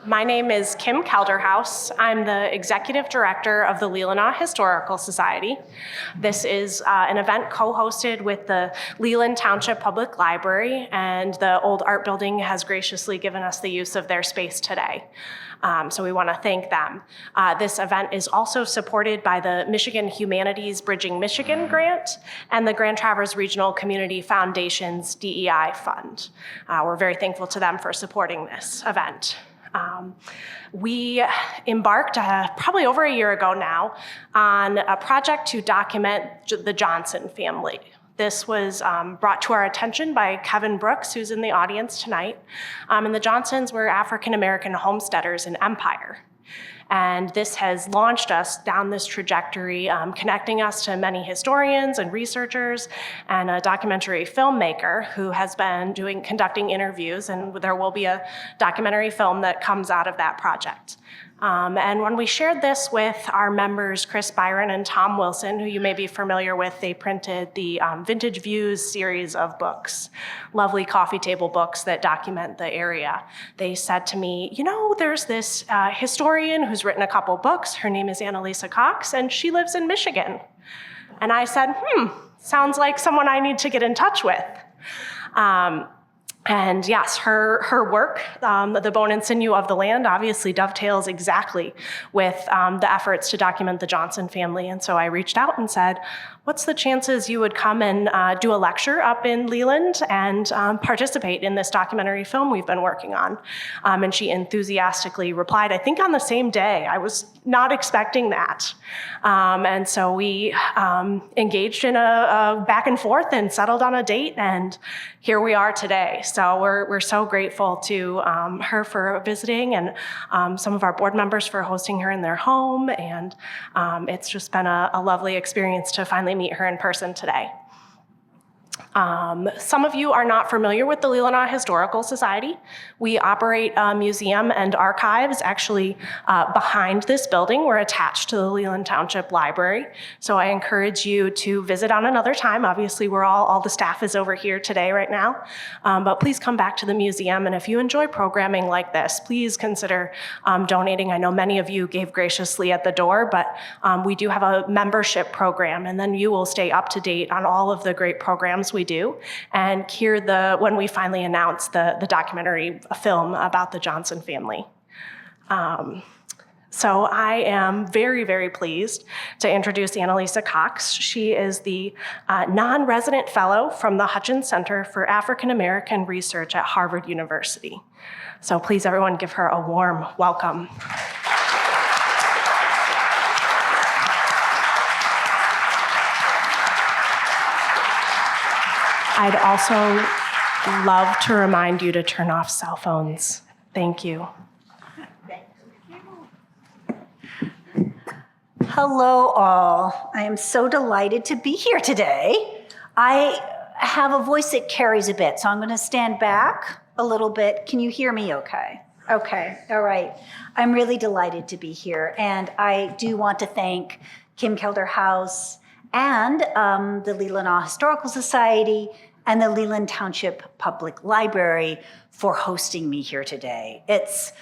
My name is Kim Kelderhouse. I'm the Executive Director of the Leelanau Historical Society. This is an event co-hosted with the Leland Township Public Library, and the old art building has graciously given us the use of their space today. So we want to thank them. This event is also supported by the Michigan Humanities Bridging Michigan grant and the Grand Traverse Regional Community Foundation's DEI fund. We're very thankful to them for supporting this event. We embarked probably over a year ago now on a project to document the Johnson family. This was brought to our attention by Kevin Brooks, who's in the audience tonight. And the Johnsons were African-American homesteaders in Empire. And this has launched us down this trajectory, connecting us to many historians and researchers and a documentary filmmaker who has been conducting interviews, and there will be a documentary film that comes out of that project. And when we shared this with our members, Chris Byron and Tom Wilson, who you may be familiar with, they printed the Vintage Views series of books, lovely coffee table books that document the area. They said to me, you know, there's this historian who's written a couple books. Her name is Annalisa Cox, and she lives in Michigan. And I said, sounds like someone I need to get in touch with. And yes, her work, The Bone and Sinew of the Land, obviously dovetails exactly with the efforts to document the Johnson family. And so I reached out and said, what's the chances you would come and do a lecture up in Leland and participate in this documentary film we've been working on? And she enthusiastically replied, I think on the same day. I was not expecting that. And so we engaged in a back and forth and settled on a date, and here we are today. So we're so grateful to her for visiting, and some of our board members for hosting her in their home. And it's just been a lovely experience to finally meet her in person today. Some of you are not familiar with the Leelanau Historical Society. We operate a museum and archives actually behind this building. We're attached to the Leland Township Library. So I encourage you to visit on another time. Obviously, all the staff is over here today right now. But please come back to the museum. And if you enjoy programming like this, please consider donating. I know many of you gave graciously at the door, but we do have a membership program, and then you will stay up to date on all of the great programs we do, and hear when we finally announce the documentary film about the Johnson family. So I am very, very pleased to introduce Annalisa Cox. She is the non-resident fellow from the Hutchins Center for African American Research at Harvard University. So please, everyone, give her a warm welcome. I'd also love to remind you to turn off cell phones. Thank you. Hello, all. I am so delighted to be here today. I have a voice that carries a bit, so I'm going to stand back a little bit. Can you hear me okay? Okay, all right. I'm really delighted to be here, and I do want to thank Kim Kelderhouse and the Leelanau Historical Society and the Leland Township Public Library for hosting me here today. It's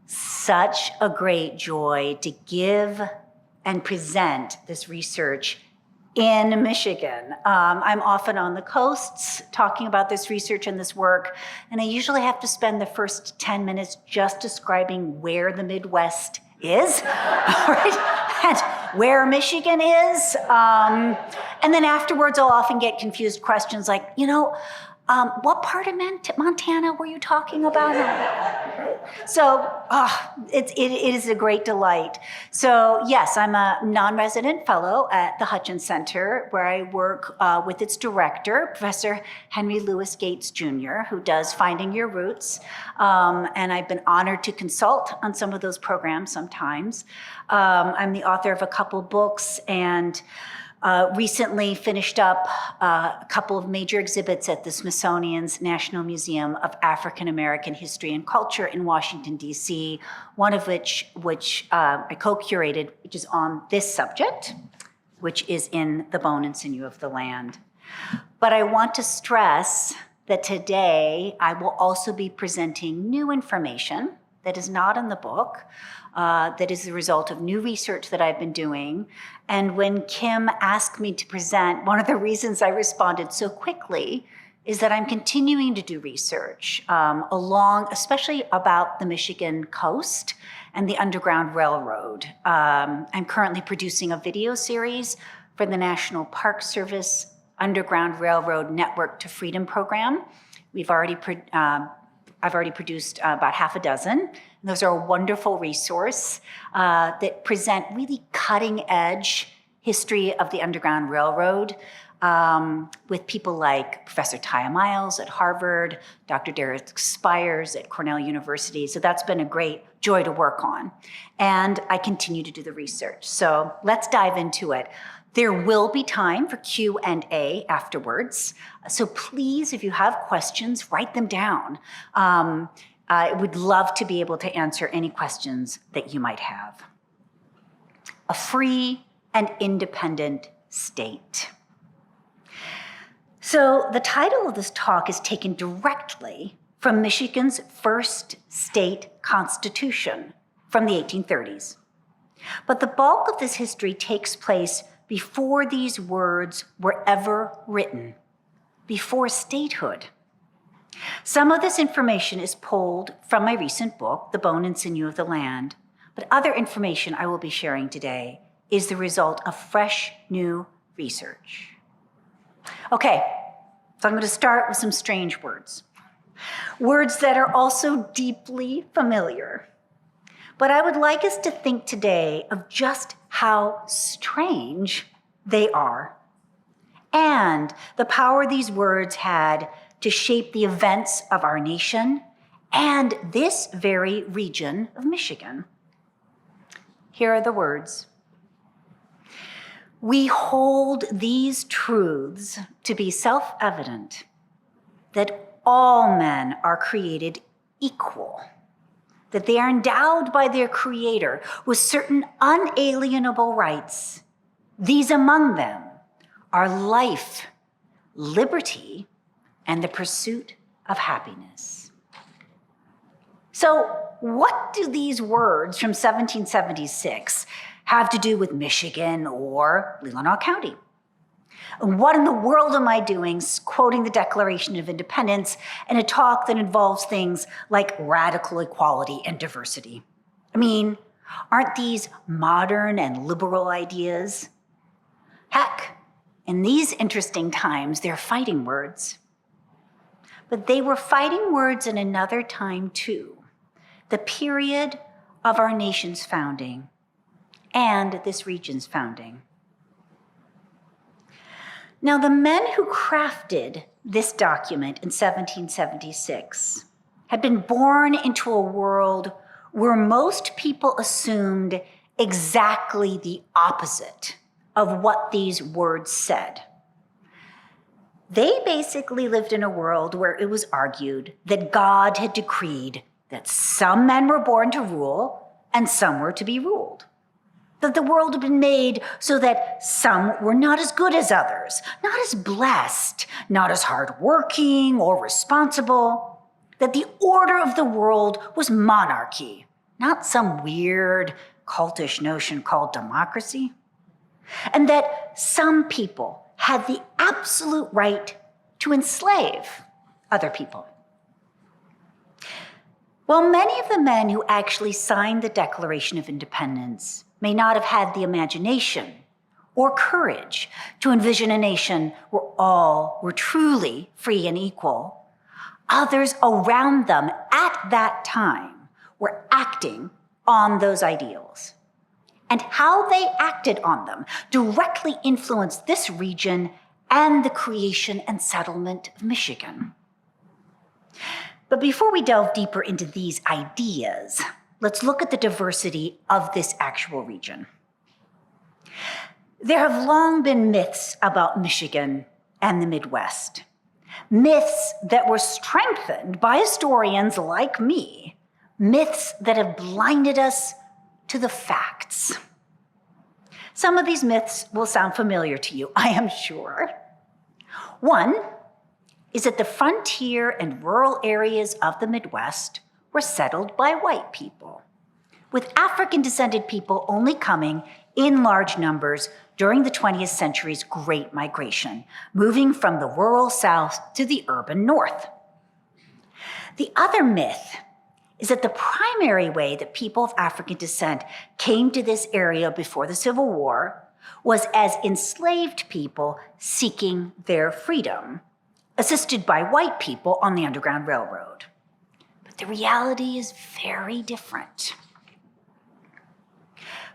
such a great joy to give and present this research in Michigan. I'm often on the coasts talking about this research and this work, and I usually have to spend the first 10 minutes just describing where the Midwest is, right? And where Michigan is. And then afterwards, I'll often get confused questions like, what part of Montana were you talking about? So it is a great delight. So yes, I'm a non-resident fellow at the Hutchins Center, where I work with its director, Professor Henry Louis Gates Jr., who does Finding Your Roots. And I've been honored to consult on some of those programs sometimes. I'm the author of a couple books, and recently finished up a couple of major exhibits at the Smithsonian's National Museum of African American History and Culture in Washington, D.C., one of which I co-curated, which is on this subject, which is in The Bone and Sinew of the Land. But I want to stress that today I will also be presenting new information that is not in the book, that is the result of new research that I've been doing. And when Kim asked me to present, one of the reasons I responded so quickly is that I'm continuing to do research especially about the Michigan coast and the Underground Railroad. I'm currently producing a video series for the National Park Service Underground Railroad Network to Freedom program. I've already produced about half a dozen. And those are a wonderful resource that present really cutting-edge history of the Underground Railroad with people like Professor Taya Miles at Harvard, Dr. Derek Spires at Cornell University. So that's been a great joy to work on. And I continue to do the research. So let's dive into it. There will be time for Q&A afterwards. So please, if you have questions, write them down. I would love to be able to answer any questions that you might have. A free and independent state. So the title of this talk is taken directly from Michigan's first state constitution from the 1830s. But the bulk of this history takes place before these words were ever written, before statehood. Some of this information is pulled from my recent book, The Bone and Sinew of the Land, but other information I will be sharing today is the result of fresh, new research. Okay, so I'm going to start with some strange words. Words that are also deeply familiar. But I would like us to think today of just how strange they are and the power these words had to shape the events of our nation and this very region of Michigan. Here are the words. We hold these truths to be self-evident, that all men are created equal, that they are endowed by their Creator with certain unalienable rights. These among them are life, liberty, and the pursuit of happiness. So, what do these words from 1776 have to do with Michigan or Leelanau County? And what in the world am I doing quoting the Declaration of Independence in a talk that involves things like radical equality and diversity? I mean, aren't these modern and liberal ideas? Heck, in these interesting times, they're fighting words. But they were fighting words in another time too, the period of our nation's founding and this region's founding. Now, the men who crafted this document in 1776 had been born into a world where most people assumed exactly the opposite of what these words said. They basically lived in a world where it was argued that God had decreed that some men were born to rule and some were to be ruled. That the world had been made so that some were not as good as others, not as blessed, not as hardworking or responsible. That the order of the world was monarchy, not some weird cultish notion called democracy. And that some people had the absolute right to enslave other people. While many of the men who actually signed the Declaration of Independence may not have had the imagination or courage to envision a nation where all were truly free and equal, others around them at that time were acting on those ideals. And how they acted on them directly influenced this region and the creation and settlement of Michigan. But before we delve deeper into these ideas, let's look at the diversity of this actual region. There have long been myths about Michigan and the Midwest. Myths that were strengthened by historians like me. Myths that have blinded us to the facts. Some of these myths will sound familiar to you, I am sure. One is that the frontier and rural areas of the Midwest were settled by white people, with African-descended people only coming in large numbers during the 20th century's Great Migration, moving from the rural South to the urban North. The other myth is that the primary way that people of African descent came to this area before the Civil War was as enslaved people seeking their freedom, assisted by white people on the Underground Railroad. But the reality is very different.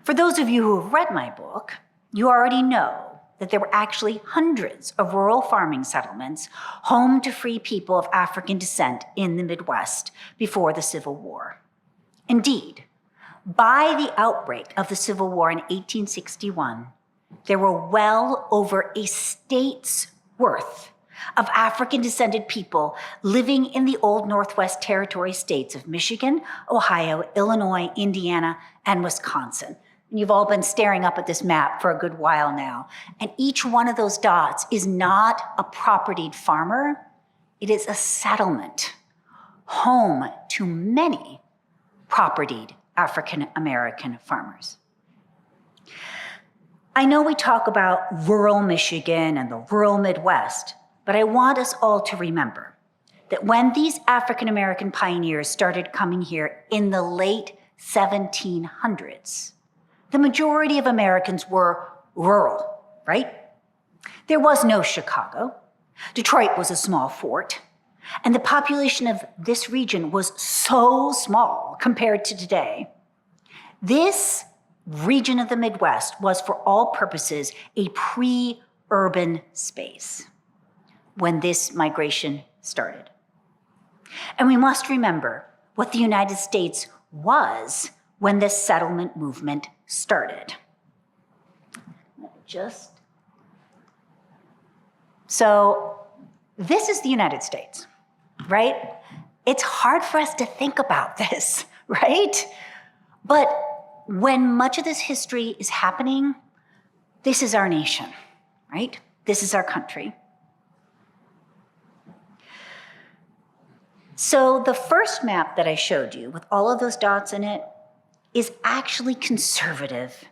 For those of you who have read my book, you already know that there were actually hundreds of rural farming settlements home to free people of African descent in the Midwest before the Civil War. Indeed, by the outbreak of the Civil War in 1861, there were well over a state's worth of African-descended people living in the old Northwest Territory states of Michigan, Ohio, Illinois, Indiana, and Wisconsin. And you've all been staring up at this map for a good while now. And each one of those dots is not a propertied farmer, it is a settlement, home to many propertied African-American farmers. I know we talk about rural Michigan and the rural Midwest, but I want us all to remember that when these African-American pioneers started coming here in the late 1700s, the majority of Americans were rural, right? There was no Chicago. Detroit was a small fort. And the population of this region was so small compared to today. This region of the Midwest was, for all purposes, a pre-urban space when this migration started. And we must remember what the United States was when this settlement movement started. So this is the United States, right? It's hard for us to think about this, right? But when much of this history is happening, this is our nation, right? This is our country. So the first map that I showed you with all of those dots in it is actually conservative,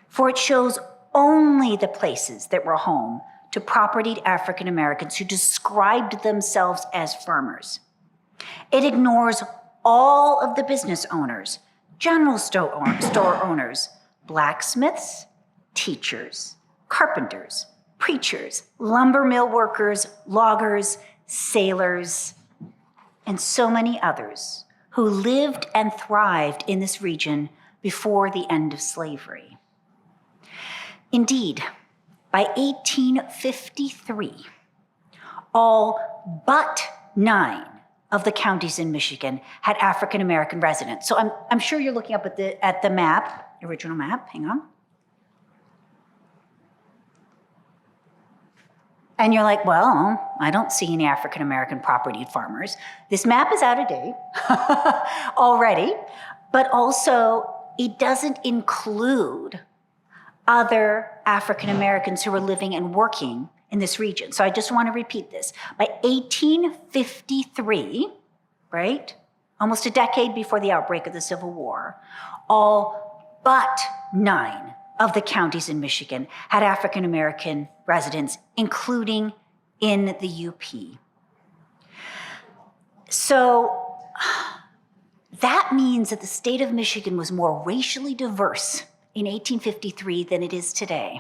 for it shows only the places that were home to propertied African Americans who described themselves as farmers. It ignores all of the business owners, general store owners, blacksmiths, teachers, carpenters, preachers, lumber mill workers, loggers, sailors, and so many others who lived and thrived in this region before the end of slavery. Indeed, by 1853, all but 9 of the counties in Michigan had African American residents. So I'm sure you're looking up at the map, original map, hang on. And you're like, well, I don't see any African American property farmers. This map is out of date already, but also it doesn't include other African Americans who were living and working in this region. So I just want to repeat this. By 1853, right, almost a decade before the outbreak of the Civil War, all but 9 of the counties in Michigan had African American residents, including in the UP. So that means that the state of Michigan was more racially diverse in 1853 than it is today.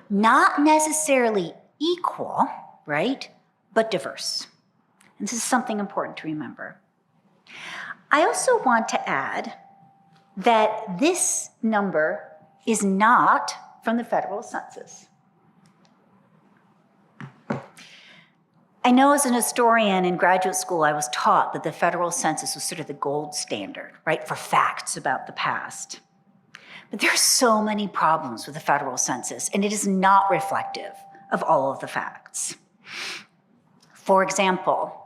Not necessarily equal, right, but diverse. And this is something important to remember. I also want to add that this number is not from the federal census. I know as an historian in graduate school, I was taught that the federal census was sort of the gold standard, right, for facts about the past. But there are so many problems with the federal census, and it is not reflective of all of the facts. For example,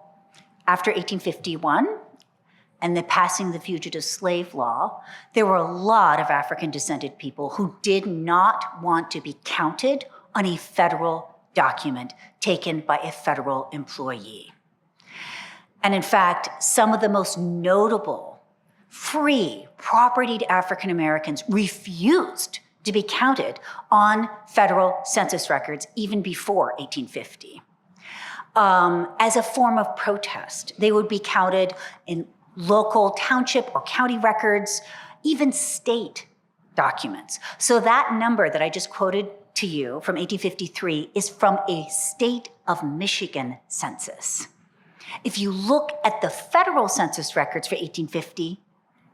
after 1851 and the passing of the Fugitive Slave Law, there were a lot of African-descended people who did not want to be counted on a federal document taken by a federal employee. And in fact, some of the most notable free propertied African Americans refused to be counted on federal census records even before 1850. As a form of protest, they would be counted in local township or county records, even state documents. So that number that I just quoted to you from 1853 is from a state of Michigan census. If you look at the federal census records for 1850,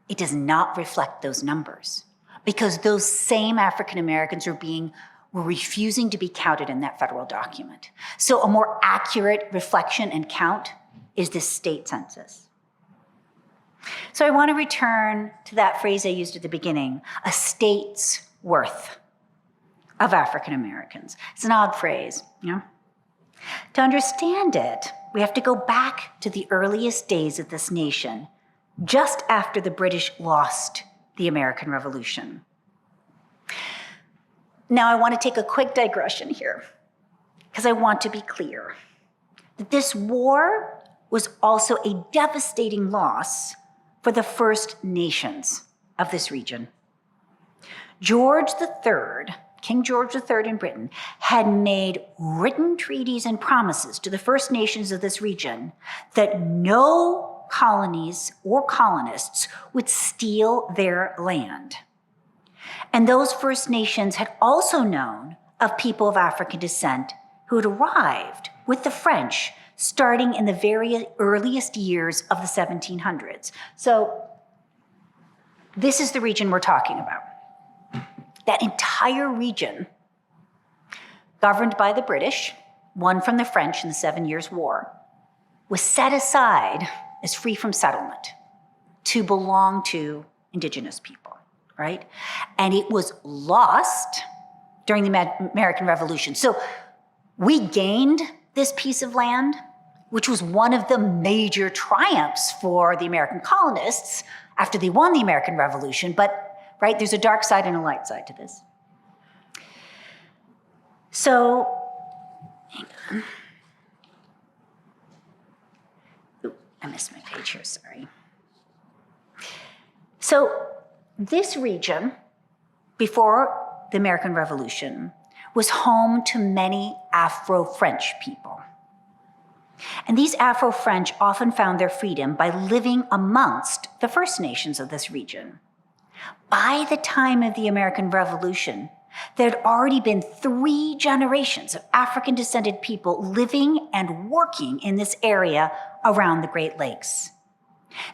it does not reflect those numbers because those same African Americans were refusing to be counted in that federal document. So a more accurate reflection and count is this state census. So I want to return to that phrase I used at the beginning, a state's worth of African Americans. It's an odd phrase, you know? To understand it, we have to go back to the earliest days of this nation, just after the British lost the American Revolution. Now, I want to take a quick digression here, because I want to be clear that this war was also a devastating loss for the First Nations of this region. George III, King George III in Britain, had made written treaties and promises to the First Nations of this region that no colonies or colonists would steal their land. And those First Nations had also known of people of African descent who had arrived with the French starting in the very earliest years of the 1700s. So this is the region we're talking about. That entire region, governed by the British, won from the French in the 7 Years' War, was set aside as free from settlement to belong to indigenous people, right? And it was lost during the American Revolution. So we gained this piece of land, which was one of the major triumphs for the American colonists after they won the American Revolution. But, right, there's a dark side and a light side to this. So, hang on. Ooh, I missed my page here, sorry. So, this region, before the American Revolution, was home to many Afro-French people. And these Afro-French often found their freedom by living amongst the First Nations of this region. By the time of the American Revolution, there had already been 3 generations of African-descended people living and working in this area around the Great Lakes.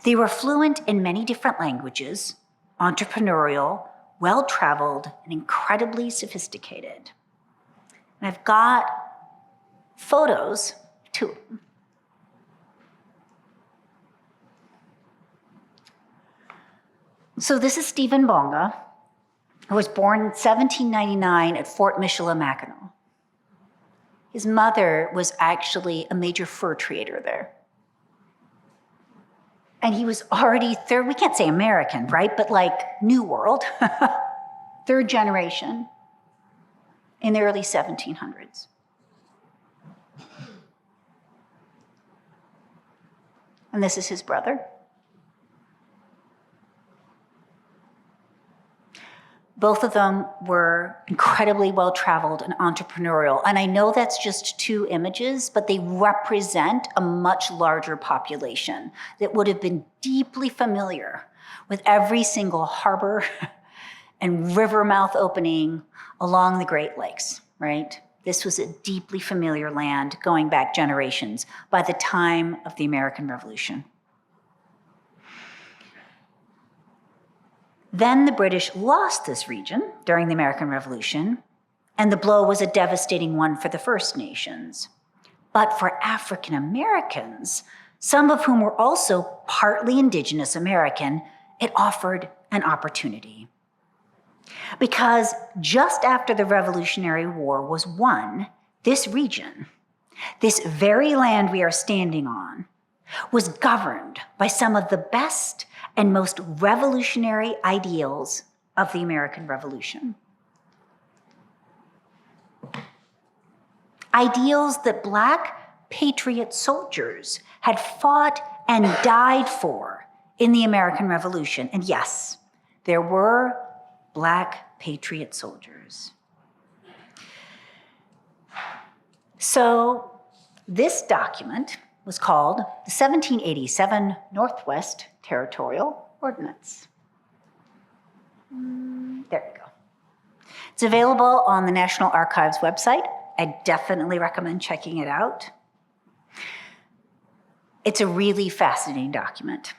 They were fluent in many different languages, entrepreneurial, well-traveled, and incredibly sophisticated. And I've got photos, 2 of them. So this is Stephen Bonga, who was born in 1799 at Fort Michilimackinac. His mother was actually a major fur trader there. And he was already we can't say American, right? But like New World, 3rd generation in the early 1700s. And this is his brother. Both of them were incredibly well-traveled and entrepreneurial. And I know that's just 2 images, but they represent a much larger population that would have been deeply familiar with every single harbor and river mouth opening along the Great Lakes, right? This was a deeply familiar land going back generations by the time of the American Revolution. Then the British lost this region during the American Revolution, and the blow was a devastating one for the First Nations. But for African Americans, some of whom were also partly Indigenous American, it offered an opportunity. Because just after the Revolutionary War was won, this region, this very land we are standing on, was governed by some of the best and most revolutionary ideals of the American Revolution. Ideals that Black patriot soldiers had fought and died for in the American Revolution. And yes, there were Black patriot soldiers. So this document was called the 1787 Northwest Territorial Ordinance. There you go. It's available on the National Archives website. I definitely recommend checking it out. It's a really fascinating document.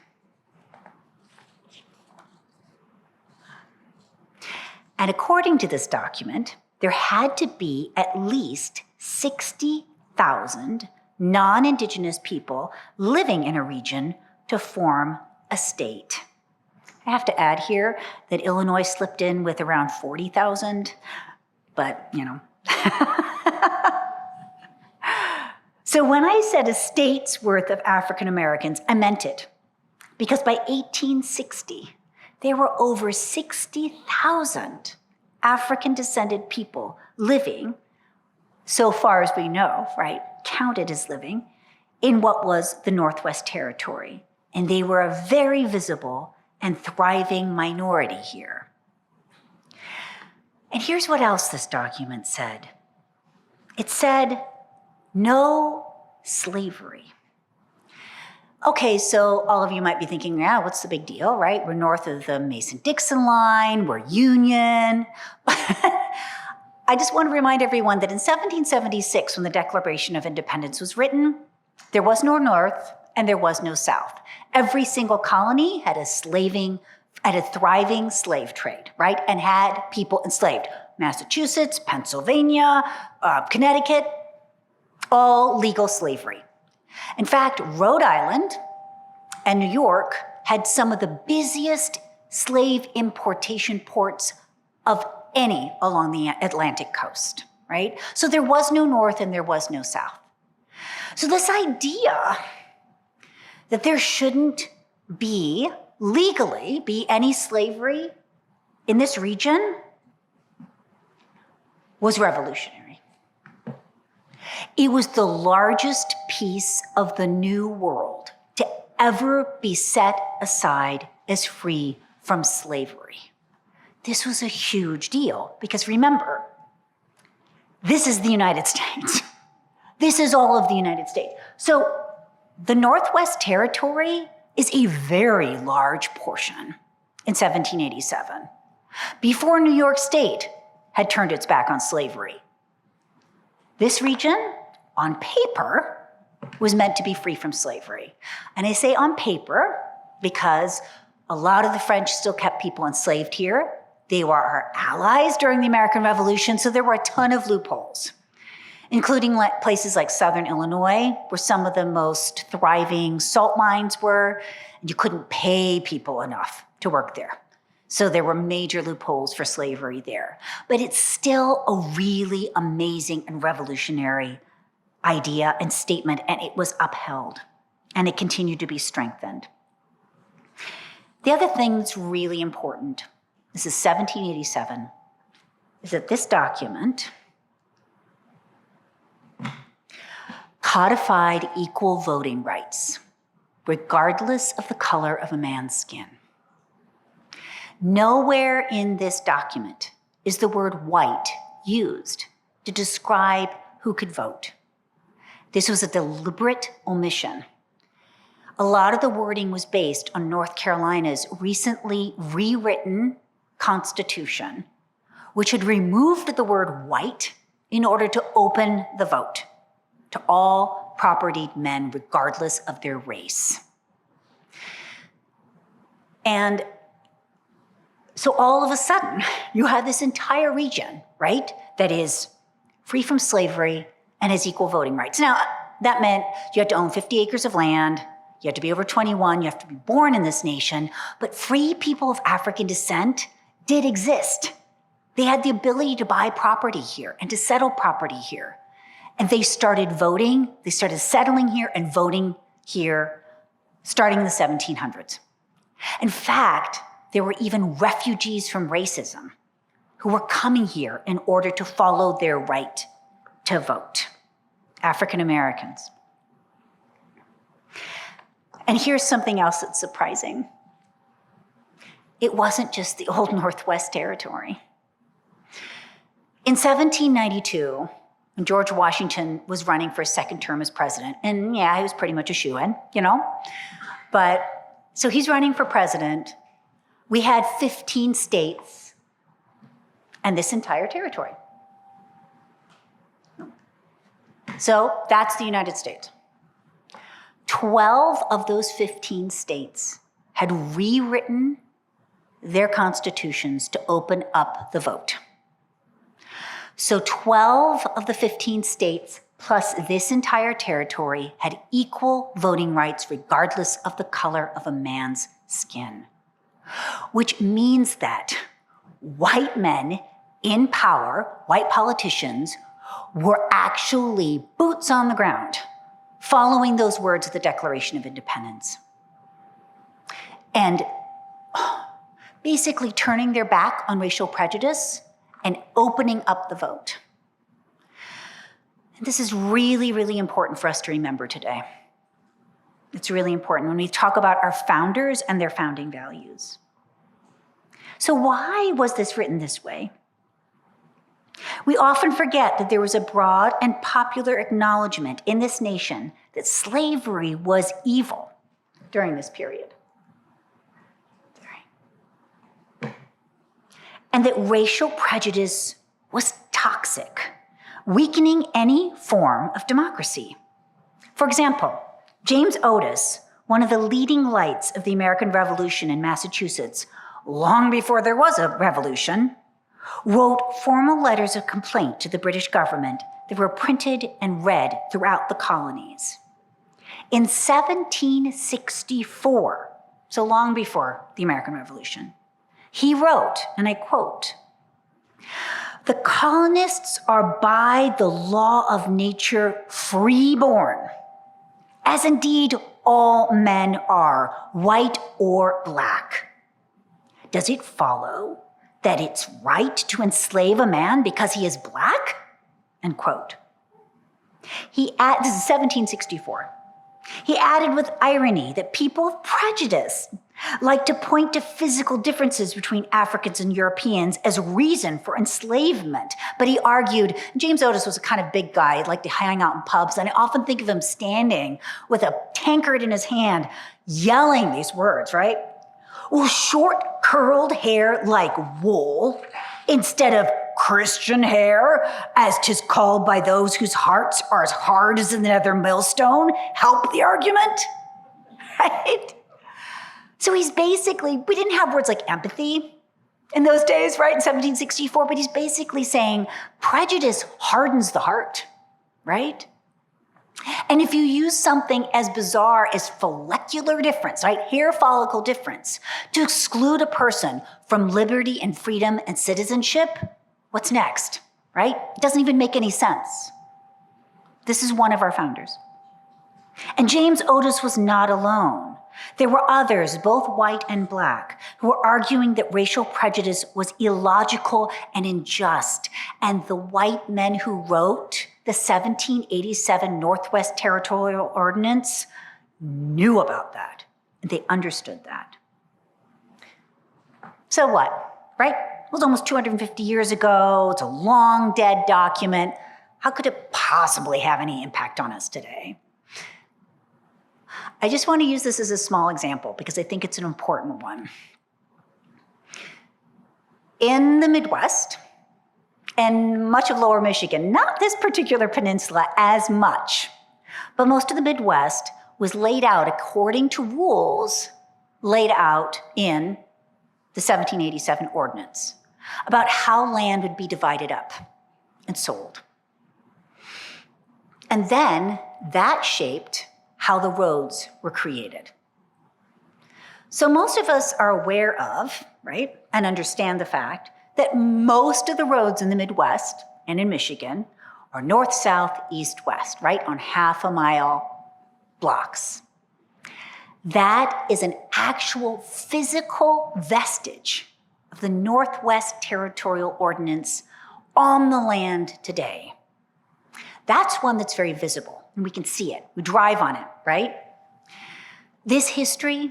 And according to this document, there had to be at least 60,000 non-Indigenous people living in a region to form a state. I have to add here that Illinois slipped in with around 40,000, but you know. So when I said a state's worth of African Americans, I meant it. Because by 1860, there were over 60,000 African descended people living, so far as we know, right, counted as living, in what was the Northwest Territory. And they were a very visible and thriving minority here. And here's what else this document said. It said, no slavery. Okay, so all of you might be thinking, yeah, what's the big deal, right? We're north of the Mason-Dixon line, we're Union. I just want to remind everyone that in 1776, when the Declaration of Independence was written, there was no North and there was no South. Every single colony had a thriving slave trade, right? And had people enslaved. Massachusetts, Pennsylvania, Connecticut, all legal slavery. In fact, Rhode Island and New York had some of the busiest slave importation ports of any along the Atlantic coast, right? So there was no North and there was no South. So this idea that there shouldn't legally be any slavery in this region was revolutionary. It was the largest piece of the New World to ever be set aside as free from slavery. This was a huge deal because remember, this is the United States. This is all of the United States. So the Northwest Territory is a very large portion in 1787, before New York State had turned its back on slavery. This region, on paper, was meant to be free from slavery. And I say on paper because a lot of the French still kept people enslaved here. They were our allies during the American Revolution, so there were a ton of loopholes, including places like Southern Illinois, where some of the most thriving salt mines were, and you couldn't pay people enough to work there. So there were major loopholes for slavery there. But it's still a really amazing and revolutionary idea and statement, and it was upheld, and it continued to be strengthened. The other thing that's really important, this is 1787, is that this document codified equal voting rights, regardless of the color of a man's skin. Nowhere in this document is the word white used to describe who could vote. This was a deliberate omission. A lot of the wording was based on North Carolina's recently rewritten Constitution, which had removed the word white in order to open the vote to all propertied men, regardless of their race. And so all of a sudden, you have this entire region, right, that is free from slavery and has equal voting rights. Now, that meant you had to own 50 acres of land, you had to be over 21, you have to be born in this nation, but free people of African descent did exist. They had the ability to buy property here and to settle property here. And they started voting, they started settling here and voting here starting in the 1700s. In fact, there were even refugees from racism who were coming here in order to follow their right to vote, African Americans. And here's something else that's surprising. It wasn't just the old Northwest Territory. In 1792, when George Washington was running for a second term as president, and yeah, he was pretty much a shoo-in, but so he's running for president. We had 15 states and this entire territory. So that's the United States. 12 of those 15 states had rewritten their constitutions to open up the vote. So 12 of the 15 states plus this entire territory had equal voting rights regardless of the color of a man's skin. Which means that white men in power, white politicians, were actually boots on the ground, following those words of the Declaration of Independence. And basically turning their back on racial prejudice and opening up the vote. And this is really, really important for us to remember today. It's really important when we talk about our founders and their founding values. So why was this written this way? We often forget that there was a broad and popular acknowledgement in this nation that slavery was evil during this period. And that racial prejudice was toxic, weakening any form of democracy. For example, James Otis, one of the leading lights of the American Revolution in Massachusetts, long before there was a revolution, wrote formal letters of complaint to the British government that were printed and read throughout the colonies. In 1764, so long before the American Revolution, he wrote, and I quote, "The colonists are by the law of nature freeborn, as indeed all men are, white or black. Does it follow that it's right to enslave a man because he is black?" End quote. This is 1764. He added with irony that people of prejudice like to point to physical differences between Africans and Europeans as reason for enslavement. But he argued, James Otis was a kind of big guy. He liked to hang out in pubs, and I often think of him standing with a tankard in his hand, yelling these words, right? Well, short curled hair like wool, instead of Christian hair, as 'tis called by those whose hearts are as hard as the nether millstone, help the argument, right? So he's basically, we didn't have words like empathy in those days, right, in 1764, but he's basically saying prejudice hardens the heart, right? And if you use something as bizarre as follicular difference, right, hair follicle difference, to exclude a person from liberty and freedom and citizenship, what's next, right? It doesn't even make any sense. This is one of our founders. And James Otis was not alone. There were others, both white and black, who were arguing that racial prejudice was illogical and unjust. And the white men who wrote the 1787 Northwest Territorial Ordinance knew about that. And they understood that. So what, right? It was almost 250 years ago. It's a long dead document. How could it possibly have any impact on us today? I just want to use this as a small example because I think it's an important one. In the Midwest and much of lower Michigan, not this particular peninsula as much, but most of the Midwest was laid out according to rules laid out in the 1787 ordinance about how land would be divided up and sold. And then that shaped how the roads were created. So most of us are aware of, right, and understand the fact that most of the roads in the Midwest and in Michigan are north, south, east, west, right, on half-a-mile blocks. That is an actual physical vestige of the Northwest Territorial Ordinance on the land today. That's one that's very visible, and we can see it. We drive on it, right? This history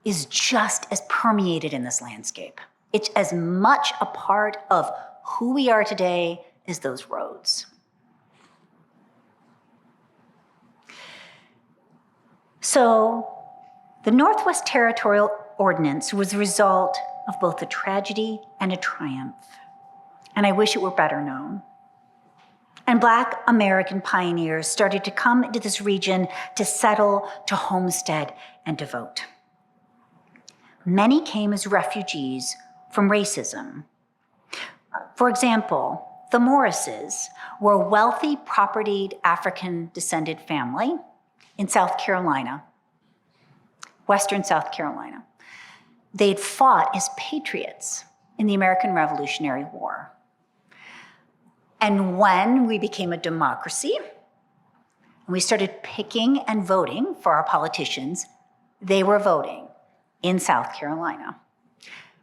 is just as permeated in this landscape. It's as much a part of who we are today as those roads. So, the Northwest Territorial Ordinance was the result of both a tragedy and a triumph, and I wish it were better known. And Black American pioneers started to come into this region to settle, to homestead, and to vote. Many came as refugees from racism. For example, the Morrises were a wealthy, propertied, African-descended family in South Carolina, Western South Carolina. They'd fought as patriots in the American Revolutionary War. And when we became a democracy, and we started picking and voting for our politicians, they were voting in South Carolina.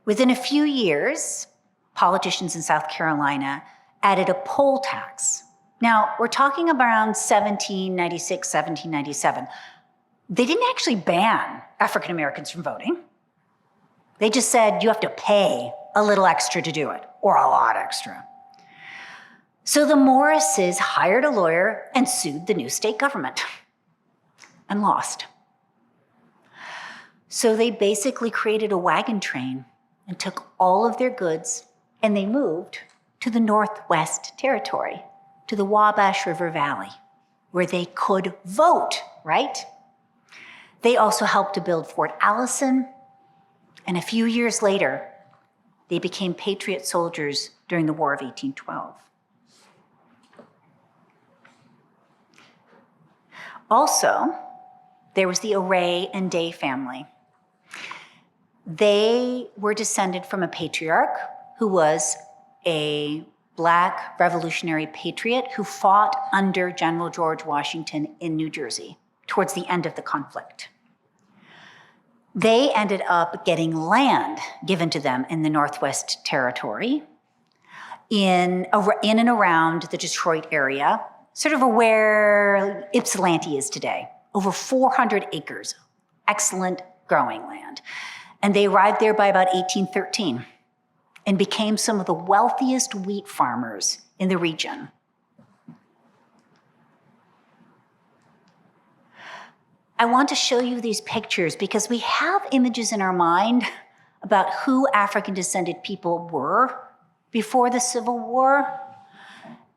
Within a few years, politicians in South Carolina added a poll tax. Now, we're talking around 1796, 1797. They didn't actually ban African Americans from voting. They just said you have to pay a little extra to do it, or a lot extra. So the Morrises hired a lawyer and sued the new state government and lost. So they basically created a wagon train and took all of their goods and they moved to the Northwest Territory, to the Wabash River Valley, where they could vote, right? They also helped to build Fort Allison, and a few years later, they became Patriot soldiers during the War of 1812. Also, there was the Array and Day family. They were descended from a patriarch who was a Black revolutionary patriot who fought under General George Washington in New Jersey towards the end of the conflict. They ended up getting land given to them in the Northwest Territory in and around the Detroit area, sort of where Ypsilanti is today, over 400 acres, excellent growing land. And they arrived there by about 1813 and became some of the wealthiest wheat farmers in the region. I want to show you these pictures because we have images in our mind about who African-descended people were before the Civil War.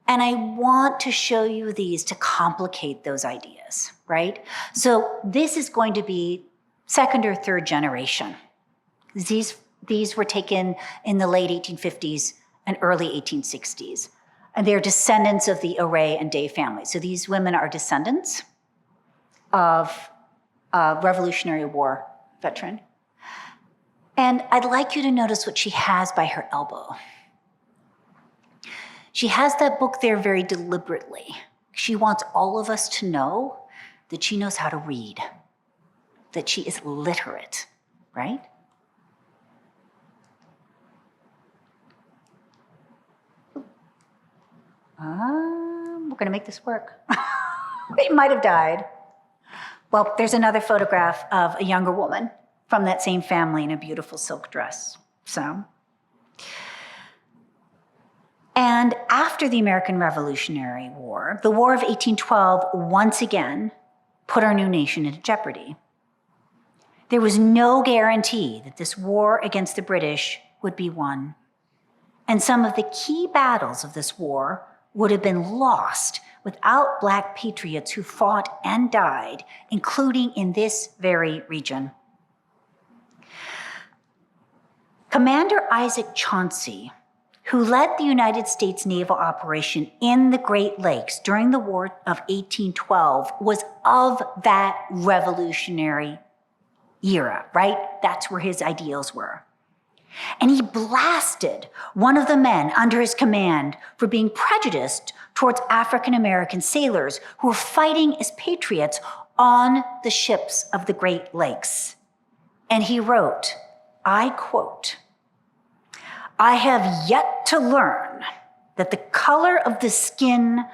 And I want to show you these to complicate those ideas, right? So this is going to be second or third generation. These were taken in the late 1850s and early 1860s. And they're descendants of the Array and Day family. So these women are descendants of a Revolutionary War veteran. And I'd like you to notice what she has by her elbow. She has that book there very deliberately. She wants all of us to know that she knows how to read, that she is literate, right? We're gonna make this work. It might have died. Well, there's another photograph of a younger woman from that same family in a beautiful silk dress. And after the American Revolutionary War, the War of 1812 once again put our new nation into jeopardy. There was no guarantee that this war against the British would be won. And some of the key battles of this war would have been lost without Black patriots who fought and died, including in this very region. Commander Isaac Chauncey, who led the United States naval operation in the Great Lakes during the War of 1812, was of that revolutionary era, right? That's where his ideals were. And he blasted one of the men under his command for being prejudiced towards African American sailors who were fighting as patriots on the ships of the Great Lakes. And he wrote, I quote, "I have yet to learn that the color of the skin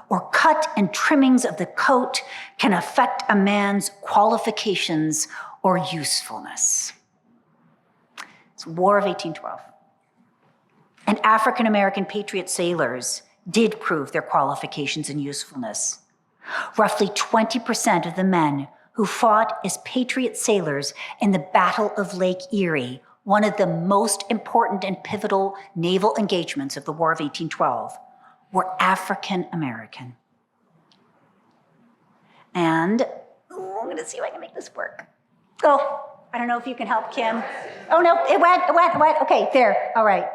or cut and trimmings of the coat can affect a man's qualifications or usefulness. It's War of 1812. And African-American patriot sailors did prove their qualifications and usefulness. Roughly 20% of the men who fought as patriot sailors in the Battle of Lake Erie, one of the most important and pivotal naval engagements of the War of 1812, were African-American. And I'm gonna see if I can make this work. Oh, I don't know if you can help, Kim. Oh no, it went. Okay, there, all right.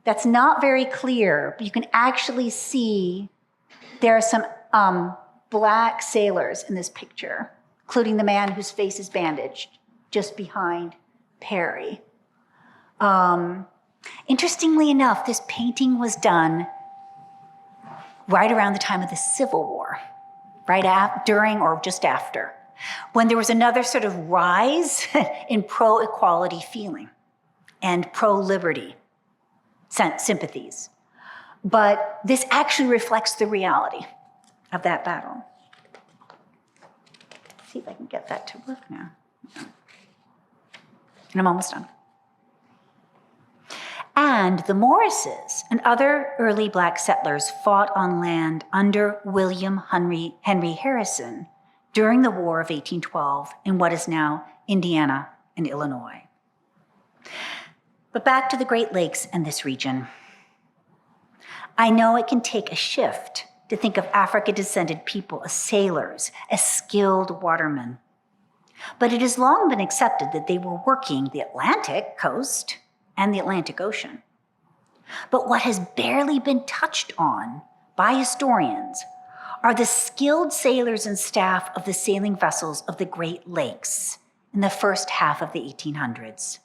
That's not very clear, but you can actually see there are some black sailors in this picture, including the man whose face is bandaged just behind Perry. Interestingly enough, this painting was done right around the time of the Civil War, during or just after, when there was another sort of rise in pro-equality feeling and pro-liberty sympathies. But this actually reflects the reality of that battle. Let's see if I can get that to work now. And I'm almost done. And the Morrises and other early black settlers fought on land under William Henry Harrison during the War of 1812 in what is now Indiana and Illinois. But back to the Great Lakes and this region. I know it can take a shift to think of African-descended people as sailors, as skilled watermen. But it has long been accepted that they were working the Atlantic coast and the Atlantic Ocean. But what has barely been touched on by historians are the skilled sailors and staff of the sailing vessels of the Great Lakes in the first half of the 1800s.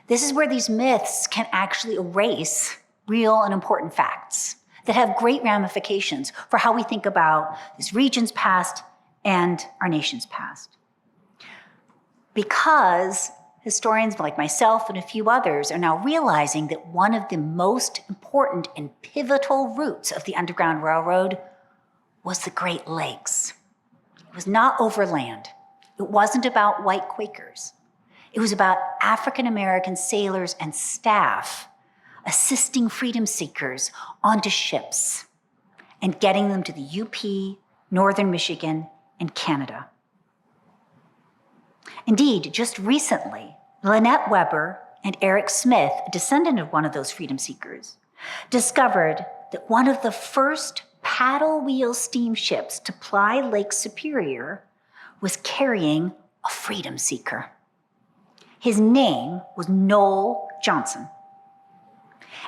This is where these myths can actually erase real and important facts that have great ramifications for how we think about this region's past and our nation's past. Because historians like myself and a few others are now realizing that one of the most important and pivotal routes of the Underground Railroad was the Great Lakes. It was not overland. It wasn't about white Quakers. It was about African-American sailors and staff assisting freedom seekers onto ships and getting them to the UP, Northern Michigan, and Canada. Indeed, just recently, Lynette Weber and Eric Smith, a descendant of one of those freedom seekers, discovered that one of the first paddle wheel steamships to ply Lake Superior was carrying a freedom seeker. His name was Noel Johnson,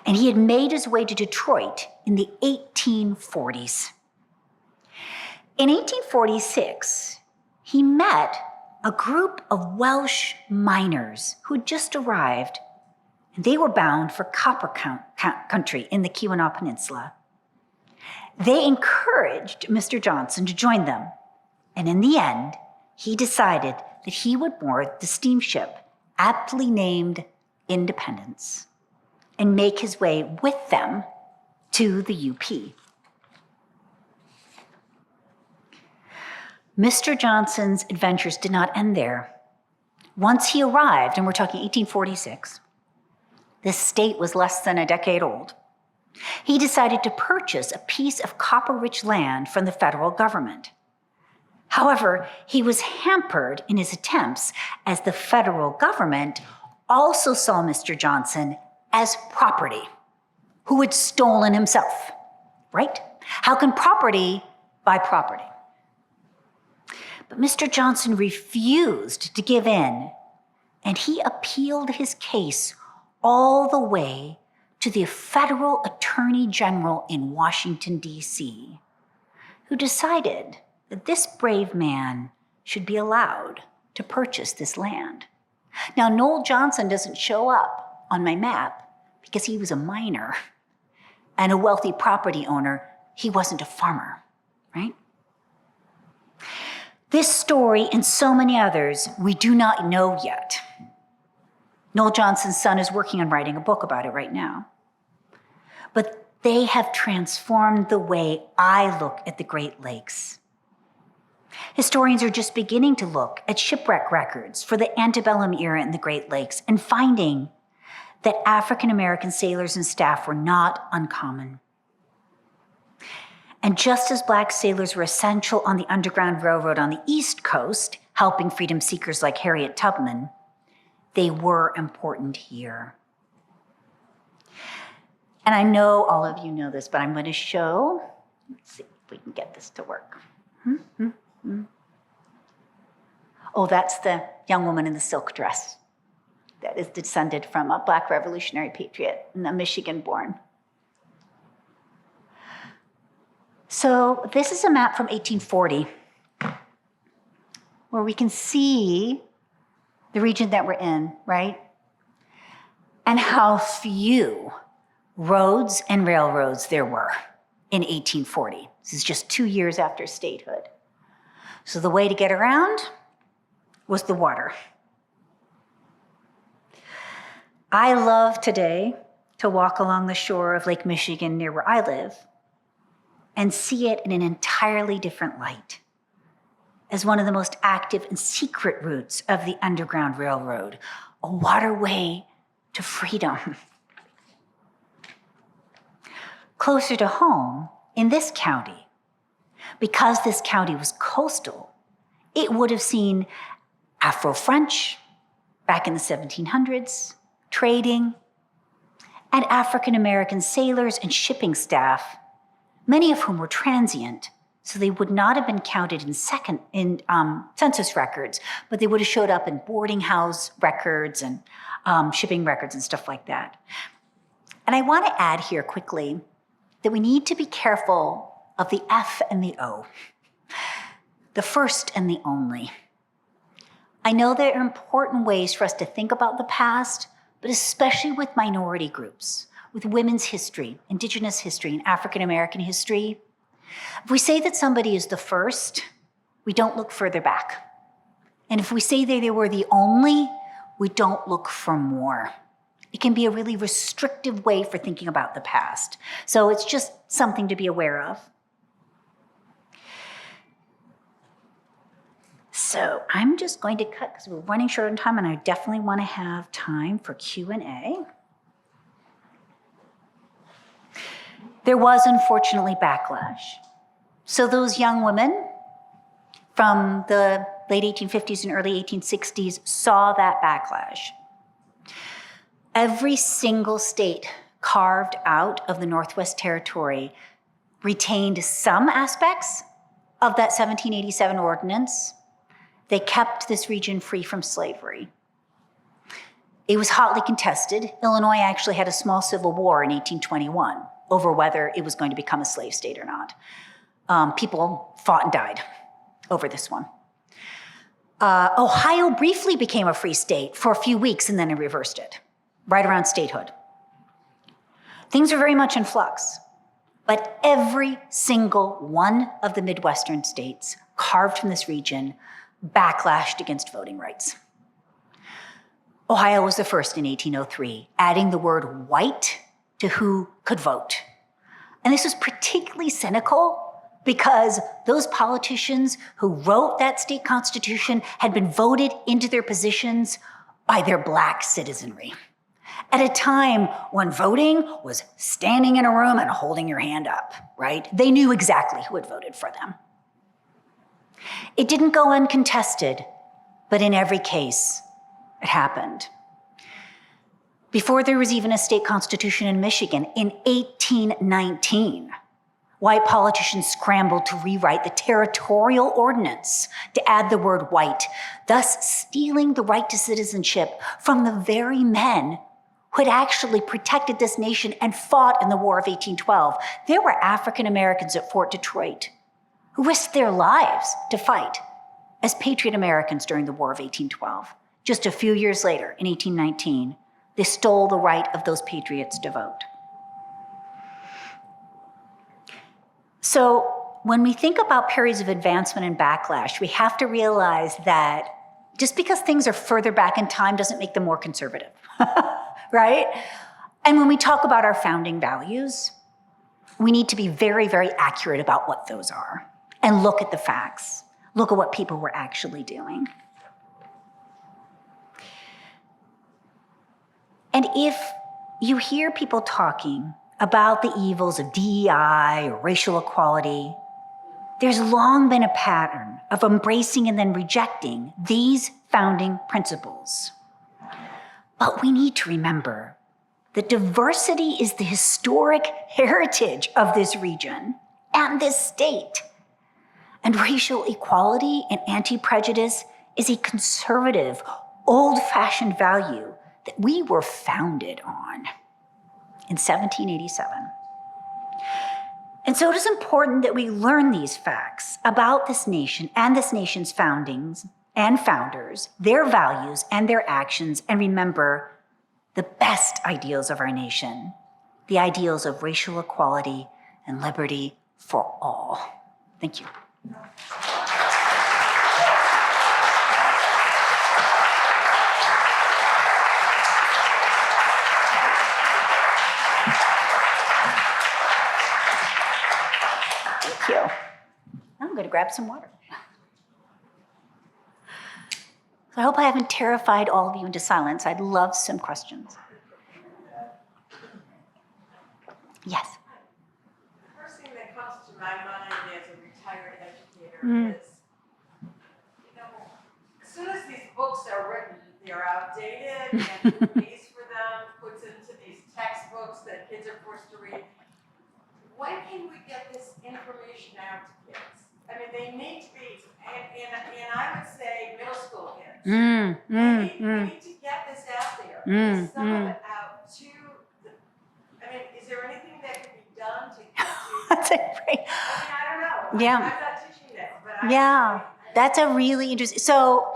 and he had made his way to Detroit in the 1840s. In 1846, he met a group of Welsh miners who had just arrived, and they were bound for copper country in the Keweenaw Peninsula. They encouraged Mr. Johnson to join them, and in the end, he decided that he would board the steamship aptly named Independence and make his way with them to the UP. Mr. Johnson's adventures did not end there. Once he arrived, and we're talking 1846, this state was less than a decade old, he decided to purchase a piece of copper-rich land from the federal government. However, he was hampered in his attempts as the federal government also saw Mr. Johnson as property, who had stolen himself, right? How can property buy property? But Mr. Johnson refused to give in, and he appealed his case all the way to the federal attorney general in Washington, D.C., who decided that this brave man should be allowed to purchase this land. Now, Noel Johnson doesn't show up on my map because he was a miner and a wealthy property owner. He wasn't a farmer, right? This story and so many others we do not know yet. Noel Johnson's son is working on writing a book about it right now. But they have transformed the way I look at the Great Lakes. Historians are just beginning to look at shipwreck records for the antebellum era in the Great Lakes and finding that African American sailors and staff were not uncommon. And just as Black sailors were essential on the Underground Railroad on the East Coast, helping freedom seekers like Harriet Tubman, they were important here. And I know all of you know this, but I'm going to show. Let's see if we can get this to work. Oh, that's the young woman in the silk dress that is descended from a Black revolutionary patriot, a Michigan-born. So this is a map from 1840 where we can see the region that we're in, right? And how few roads and railroads there were in 1840. This is just 2 years after statehood. So the way to get around was the water. I love today to walk along the shore of Lake Michigan near where I live and see it in an entirely different light, as one of the most active and secret routes of the Underground Railroad, a waterway to freedom. Closer to home, in this county, because this county was coastal, it would have seen Afro-French back in the 1700s, trading, and African-American sailors and shipping staff, many of whom were transient, so they would not have been counted in census records, but they would have showed up in boarding house records and shipping records and stuff like that. And I want to add here quickly that we need to be careful of the F and the O, the first and the only. I know there are important ways for us to think about the past, but especially with minority groups, with women's history, Indigenous history, and African American history. If we say that somebody is the first, we don't look further back. And if we say that they were the only, we don't look for more. It can be a really restrictive way for thinking about the past. So it's just something to be aware of. So I'm just going to cut because we're running short on time and I definitely want to have time for Q&A. There was unfortunately backlash. So those young women from the late 1850s and early 1860s saw that backlash. Every single state carved out of the Northwest Territory retained some aspects of that 1787 ordinance. They kept this region free from slavery. It was hotly contested. Illinois actually had a small civil war in 1821 over whether it was going to become a slave state or not. People fought and died over this one. Ohio briefly became a free state for a few weeks and then it reversed it, right around statehood. Things are very much in flux, but every single one of the Midwestern states carved from this region backlashed against voting rights. Ohio was the first in 1803, adding the word white to who could vote. And this was particularly cynical because those politicians who wrote that state constitution had been voted into their positions by their Black citizenry at a time when voting was standing in a room and holding your hand up, right? They knew exactly who had voted for them. It didn't go uncontested, but in every case, it happened. Before there was even a state constitution in Michigan, in 1819, white politicians scrambled to rewrite the territorial ordinance to add the word white, thus stealing the right to citizenship from the very men who had actually protected this nation and fought in the War of 1812. There were African Americans at Fort Detroit who risked their lives to fight as Patriot Americans during the War of 1812. Just a few years later, in 1819, they stole the right of those patriots to vote. So when we think about periods of advancement and backlash, we have to realize that just because things are further back in time doesn't make them more conservative, right? And when we talk about our founding values, we need to be very, very accurate about what those are and look at the facts. look at what people were actually doing. And if you hear people talking about the evils of DEI or racial equality, there's long been a pattern of embracing and then rejecting these founding principles. But we need to remember that diversity is the historic heritage of this region and this state. And racial equality and anti-prejudice is a conservative, old-fashioned value that we were founded on in 1787. And so it is important that we learn these facts about this nation and this nation's foundings and founders, their values and their actions, and remember the best ideals of our nation, the ideals of racial equality and liberty for all. Thank you. Thank you. I'm going to grab some water. So I hope I haven't terrified all of you into silence. I'd love some questions. Yes. The first thing that comes to my mind as a retired educator is, as soon as these books are written, they're outdated, and who pays for them, puts into these textbooks that kids are forced to read. When can we get this information out to kids? I mean, they need to be, and I would say middle school kids. We need to get this out there. Get some of it out to the, I mean, is there anything that can be done to get to? That's a great. I don't know. Yeah. I'm not teaching that, but Yeah, that's a really interesting. So,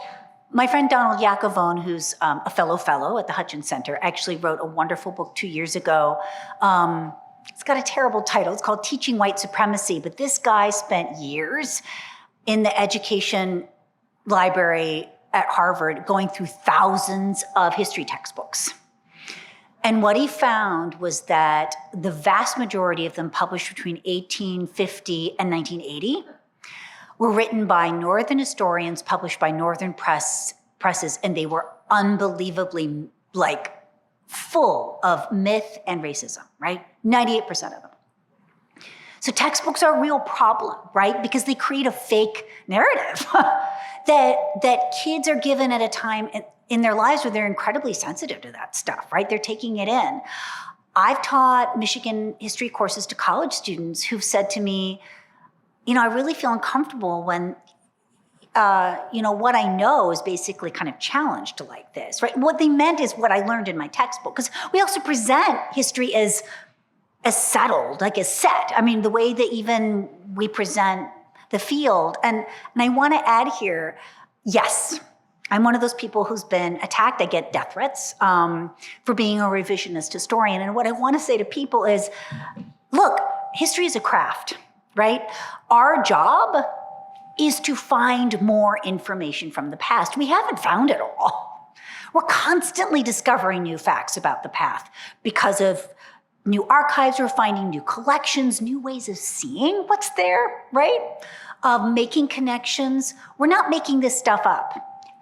my friend Donald Yacovone, who's a fellow at the Hutchins Center, actually wrote a wonderful book 2 years ago. It's got a terrible title. It's called Teaching White Supremacy. But this guy spent years in the education library at Harvard going through thousands of history textbooks. And what he found was that the vast majority of them, published between 1850 and 1980, were written by Northern historians, published by Northern presses, and they were unbelievably full of myth and racism, right? 98% of them. So textbooks are a real problem, right? Because they create a fake narrative that kids are given at a time in their lives where they're incredibly sensitive to that stuff, right? They're taking it in. I've taught Michigan history courses to college students who've said to me, I really feel uncomfortable when, what I know is basically kind of challenged like this, right? What they meant is what I learned in my textbook, because we also present history as settled, as set. I mean, the way that even we present the field. And I want to add here, yes, I'm one of those people who's been attacked. I get death threats for being a revisionist historian. And what I want to say to people is, look, history is a craft, right? Our job is to find more information from the past. We haven't found it all. We're constantly discovering new facts about the past because of new archives. We're finding new collections, new ways of seeing what's there, right? Of making connections. We're not making this stuff up.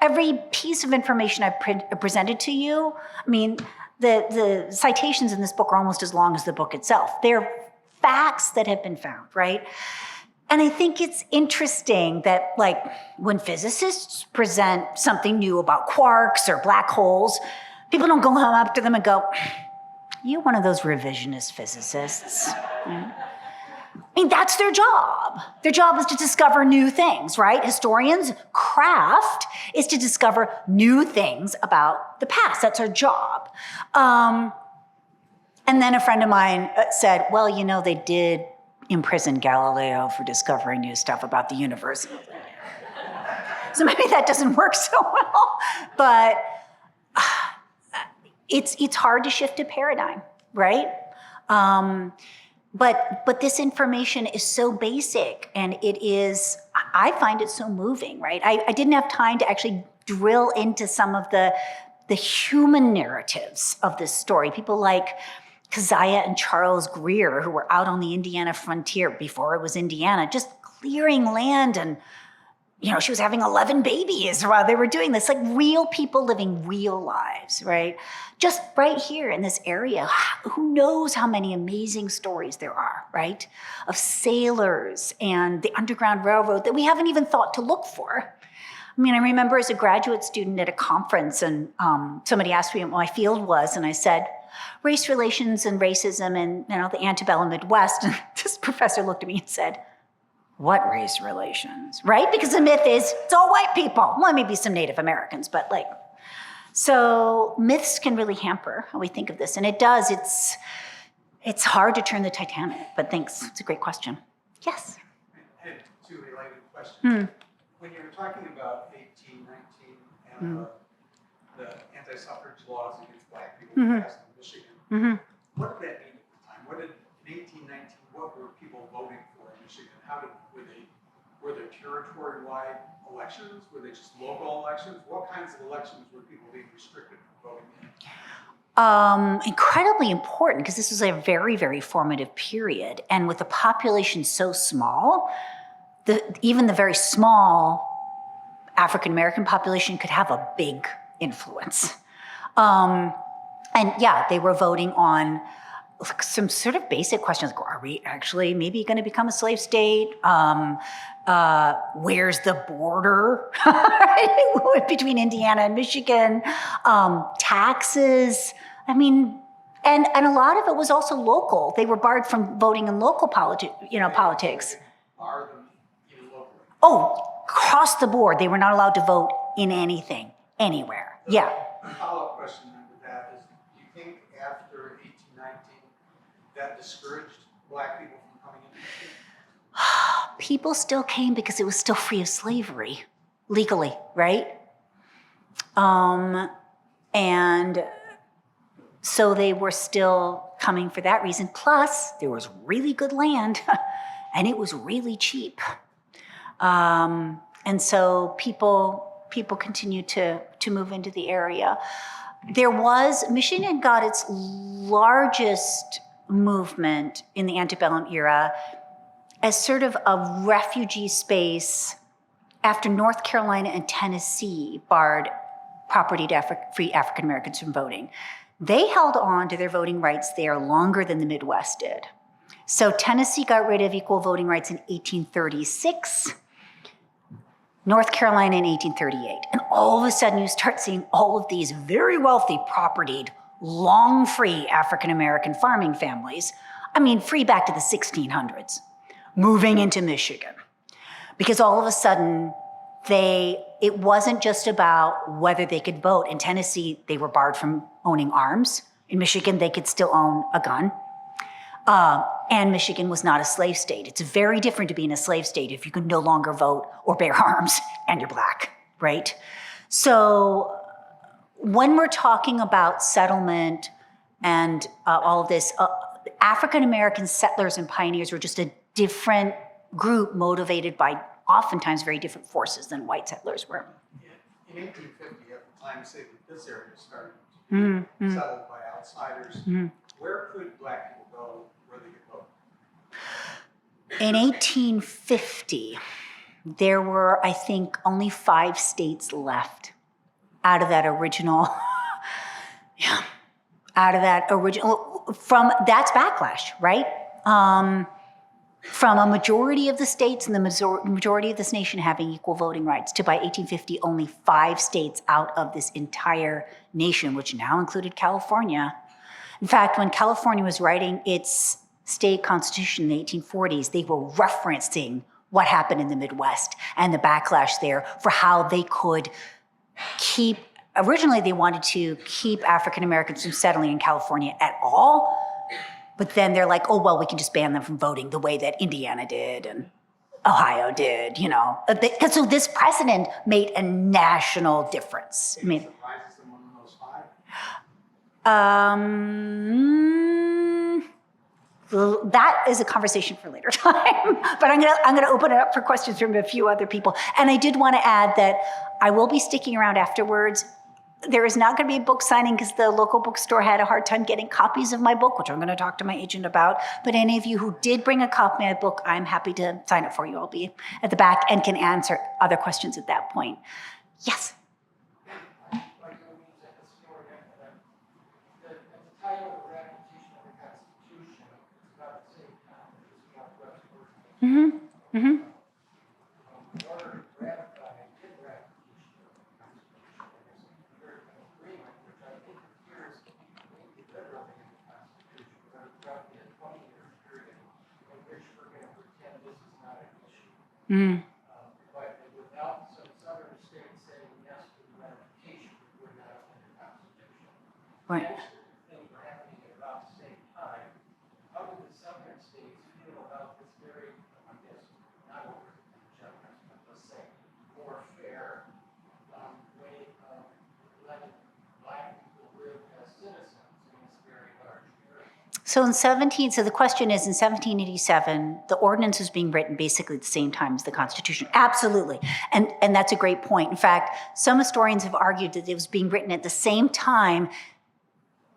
Every piece of information I've presented to you, I mean, the citations in this book are almost as long as the book itself. They're facts that have been found, right? And I think it's interesting that, when physicists present something new about quarks or black holes, people don't go up to them and go, "You're one of those revisionist physicists." Right? I mean, that's their job. Their job is to discover new things, right? Historians' craft is to discover new things about the past. That's our job. And then a friend of mine said, well, they did imprison Galileo for discovering new stuff about the universe. So maybe that doesn't work so well, but it's hard to shift a paradigm, right? But this information is so basic, and I find it so moving, right? I didn't have time to actually drill into some of the human narratives of this story. People like Keziah and Charles Greer, who were out on the Indiana frontier before it was Indiana, just clearing land and she was having 11 babies while they were doing this, like real people living real lives, right? Just right here in this area, who knows how many amazing stories there are, right? Of sailors and the Underground Railroad that we haven't even thought to look for. I mean, I remember as a graduate student at a conference, and somebody asked me what my field was, and I said, race relations and racism in the antebellum Midwest. And this professor looked at me and said, what race relations, right? Because the myth is it's all white people. Well, maybe some Native Americans, but so myths can really hamper how we think of this. And it does, it's hard to turn the Titanic, but thanks, it's a great question. Yes? I had two related questions. When you were talking about 1819 and the anti-suffrage laws against black people passed in Michigan, what did that mean at the time? In 1819, what were people voting for in Michigan? Were there territory-wide elections? Were they just local elections? What kinds of elections were people being restricted from voting in? Incredibly important, because this was a very, very formative period. And with the population so small, even the very small African-American population could have a big influence. And yeah, they were voting on some sort of basic questions. Are we actually maybe going to become a slave state? Where's the border between Indiana and Michigan? Taxes. I mean, and a lot of it was also local. They were barred from voting in local politics. Bar them even locally. Oh, across the board, they were not allowed to vote in anything, anywhere. Yeah. A follow-up question then with that is, do you think after 1819 that discouraged black people from coming into Michigan? People still came because it was still free of slavery, legally, right? And so they were still coming for that reason. Plus, there was really good land, and it was really cheap. And so people continued to move into the area. Michigan got its largest movement in the antebellum era as sort of a refugee space after North Carolina and Tennessee barred property to free African Americans from voting. They held on to their voting rights there longer than the Midwest did. So Tennessee got rid of equal voting rights in 1836, North Carolina in 1838. And all of a sudden you start seeing all of these very wealthy, propertied, long free African-American farming families, free back to the 1600s, moving into Michigan. Because all of a sudden, it wasn't just about whether they could vote. In Tennessee, they were barred from owning arms. In Michigan, they could still own a gun. And Michigan was not a slave state. It's very different to be in a slave state if you can no longer vote or bear arms and you're black, right? So when we're talking about settlement and all of this, African-American settlers and pioneers were just a different group motivated by oftentimes very different forces than white settlers were. In 1850, at the time, say that this area started to be settled by outsiders, where could black people go where they could vote? In 1850, there were, I think, only 5 states left out of that original, that's backlash, right? From a majority of the states and the majority of this nation having equal voting rights to by 1850, only 5 states out of this entire nation, which now included California. In fact, when California was writing its state constitution in the 1840s, they were referencing what happened in the Midwest and the backlash there for how they could originally they wanted to keep African Americans from settling in California at all. But then they're like, oh, well, we can just ban them from voting the way that Indiana did and Ohio did, So this precedent made a national difference. Surprises them one of those 5? That is a conversation for later time. But I'm gonna open it up for questions from a few other people. And I did want to add that I will be sticking around afterwards. There is not going to be a book signing because the local bookstore had a hard time getting copies of my book, which I'm going to talk to my agent about. But any of you who did bring a copy of my book, I'm happy to sign it for you. I'll be at the back and can answer other questions at that point. Yes? Like you means a historian, the title of the ratification of the Constitution is about the same time as Southwest Virginia. Mm-hmm. Mm-hmm. In order to ratify did ratification of the Constitution, there's an agreement which I think appears maybe literally in the Constitution, but it's roughly a 20-year period in which we're going to pretend this is not an issue. Mm. But without some southern states saying yes to the ratification, we would not have the Constitution. Right. Most of the things were happening at about the same time. How do the southern states feel about this very, I guess, not over generous, but let's say more fair way of letting black people live as citizens in this very large area? So so the question is, in 1787, the ordinance was being written basically at the same time as the Constitution. Absolutely. And that's a great point. In fact, some historians have argued that it was being written at the same time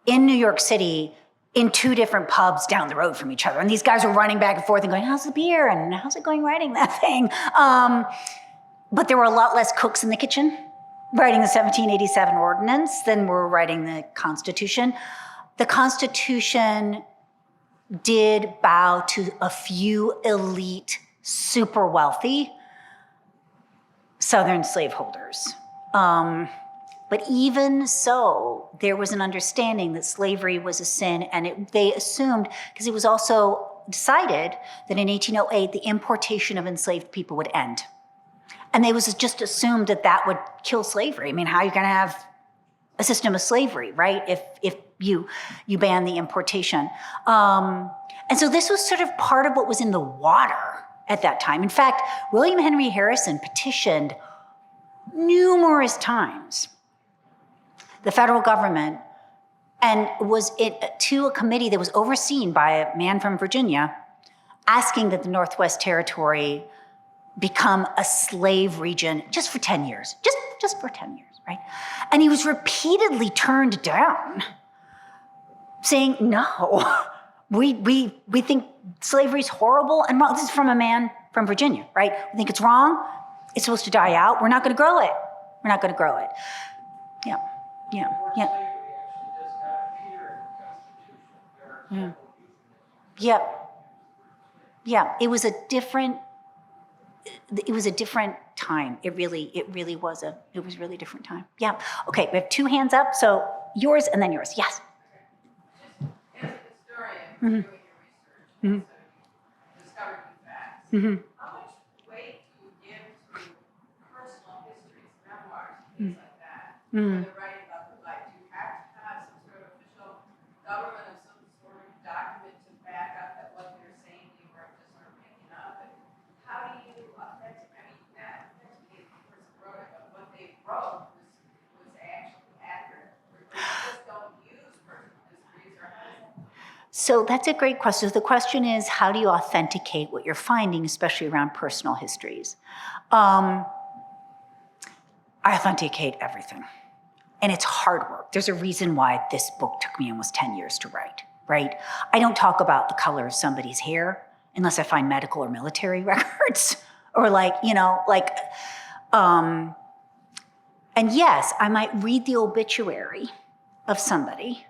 in New York City in two different pubs down the road from each other. And these guys were running back and forth and going, how's the beer? And how's it going writing that thing? But there were a lot less cooks in the kitchen writing the 1787 ordinance than were writing the Constitution. The Constitution did bow to a few elite, super wealthy Southern slaveholders. But even so, there was an understanding that slavery was a sin, and they assumed, because it was also decided that in 1808, the importation of enslaved people would end. And it was just assumed that that would kill slavery. I mean, how are you going to have a system of slavery, right, if you ban the importation? And so this was sort of part of what was in the water at that time. In fact, William Henry Harrison petitioned numerous times the federal government and was to a committee that was overseen by a man from Virginia, asking that the Northwest Territory become a slave region just for 10 years, just for 10 years, right? And he was repeatedly turned down, saying, no, we think slavery's horrible and wrong. This is from a man from Virginia, right? We think it's wrong. It's supposed to die out. We're not going to grow it. We're not going to grow it. Yeah. Yeah, yeah. Slavery actually does not appear in the Constitution. There are several euphemisms. Yeah. It was a different time. It really was really different time. Yeah. Okay, we have two hands up. So yours and then yours. Yes. As a historian, doing your research, and so you discovered new facts. Mm-hmm. How much weight do you give to personal histories, memoirs, things like that? When they're writing about the life, do you have to have some sort of official government of some sort of document to back up that what they're saying you weren't just sort of making up? And how do you authenticate? I mean, not authenticate the person who wrote it, but what they wrote was actually accurate. Or you just don't use personal histories, or how does that? So that's a great question. So the question is, how do you authenticate what you're finding, especially around personal histories? I authenticate everything. And it's hard work. There's a reason why this book took me almost 10 years to write, right? I don't talk about the color of somebody's hair unless I find medical or military records or and yes, I might read the obituary of somebody,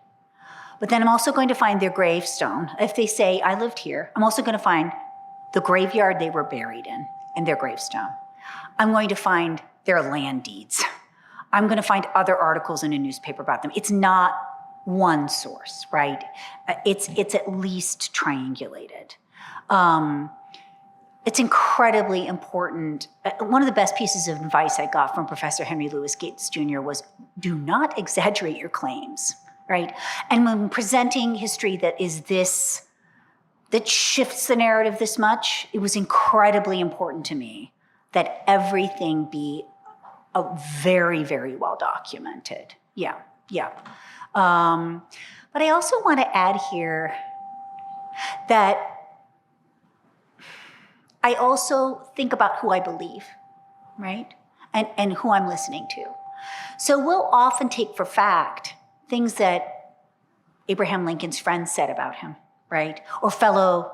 but then I'm also going to find their gravestone. If they say, I lived here, I'm also going to find the graveyard they were buried in and their gravestone. I'm going to find their land deeds. I'm going to find other articles in a newspaper about them. It's not one source, right? It's at least triangulated. It's incredibly important. One of the best pieces of advice I got from Professor Henry Louis Gates Jr. was, do not exaggerate your claims, right? And when presenting history that shifts the narrative this much, it was incredibly important to me that everything be very, very well documented. Yeah. But I also want to add here that I also think about who I believe, right? And who I'm listening to. So we'll often take for fact things that Abraham Lincoln's friends said about him, right? Or fellow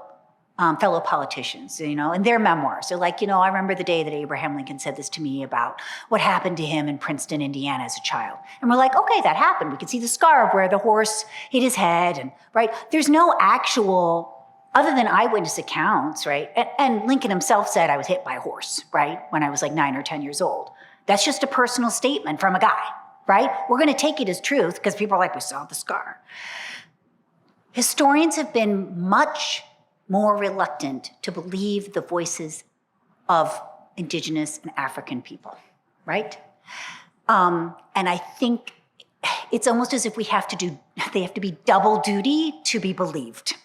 politicians, in their memoirs. They're like, I remember the day that Abraham Lincoln said this to me about what happened to him in Princeton, Indiana as a child. And we're like, okay, that happened. We can see the scar of where the horse hit his head, and right? There's no actual, other than eyewitness accounts, right? And Lincoln himself said, I was hit by a horse, right? When I was like 9 or 10 years old. That's just a personal statement from a guy, right? We're going to take it as truth because people are like, we saw the scar. Historians have been much more reluctant to believe the voices of Indigenous and African people, right? And I think it's almost as if they have to be double duty to be believed.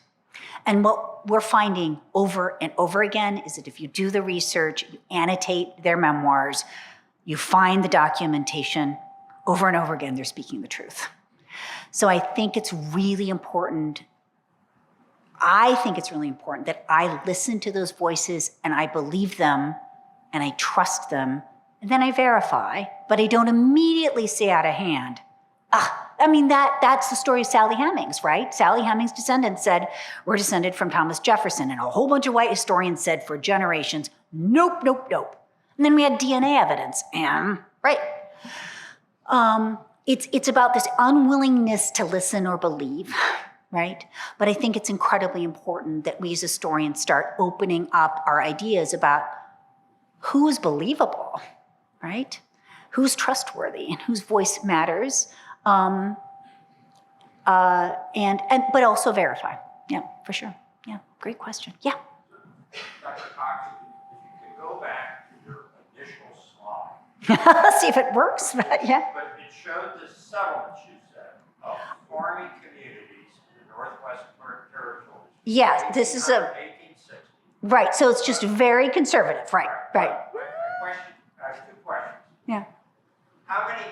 And what we're finding over and over again is that if you do the research, you annotate their memoirs, you find the documentation, over and over again, they're speaking the truth. So I think it's really important that I listen to those voices and I believe them and I trust them, and then I verify, but I don't immediately say out of hand, that's the story of Sally Hemings, right? Sally Hemings' descendants said, we're descended from Thomas Jefferson, and a whole bunch of white historians said for generations, nope, nope, nope. And then we had DNA evidence, and right. It's about this unwillingness to listen or believe, right? But I think it's incredibly important that we as historians start opening up our ideas about who is believable, right? Who's trustworthy and whose voice matters, but also verify. Yeah, for sure. Yeah, great question. Yeah. Dr. Cox, if you could go back to your initial slide. Let's see if it works, but yeah. But it showed the settlements, you said, of farming communities in the Northwest Territories. Yeah, this is 1860. right. So it's just very conservative, right? Right. I have 2 questions. Yeah. How many,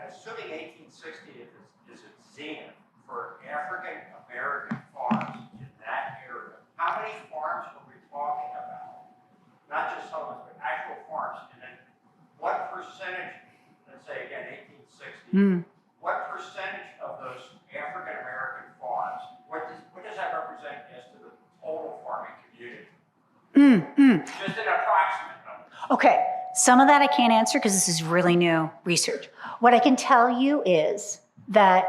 assuming 1860 is a zenith for African American farms in that area, how many farms are we talking about? Not just settlements, but actual farms. And then what percentage, let's say again, 1860, what percentage of those African American farms, what does that represent as to the total farming community? Just an approximate number. Okay. Some of that I can't answer because this is really new research. What I can tell you is that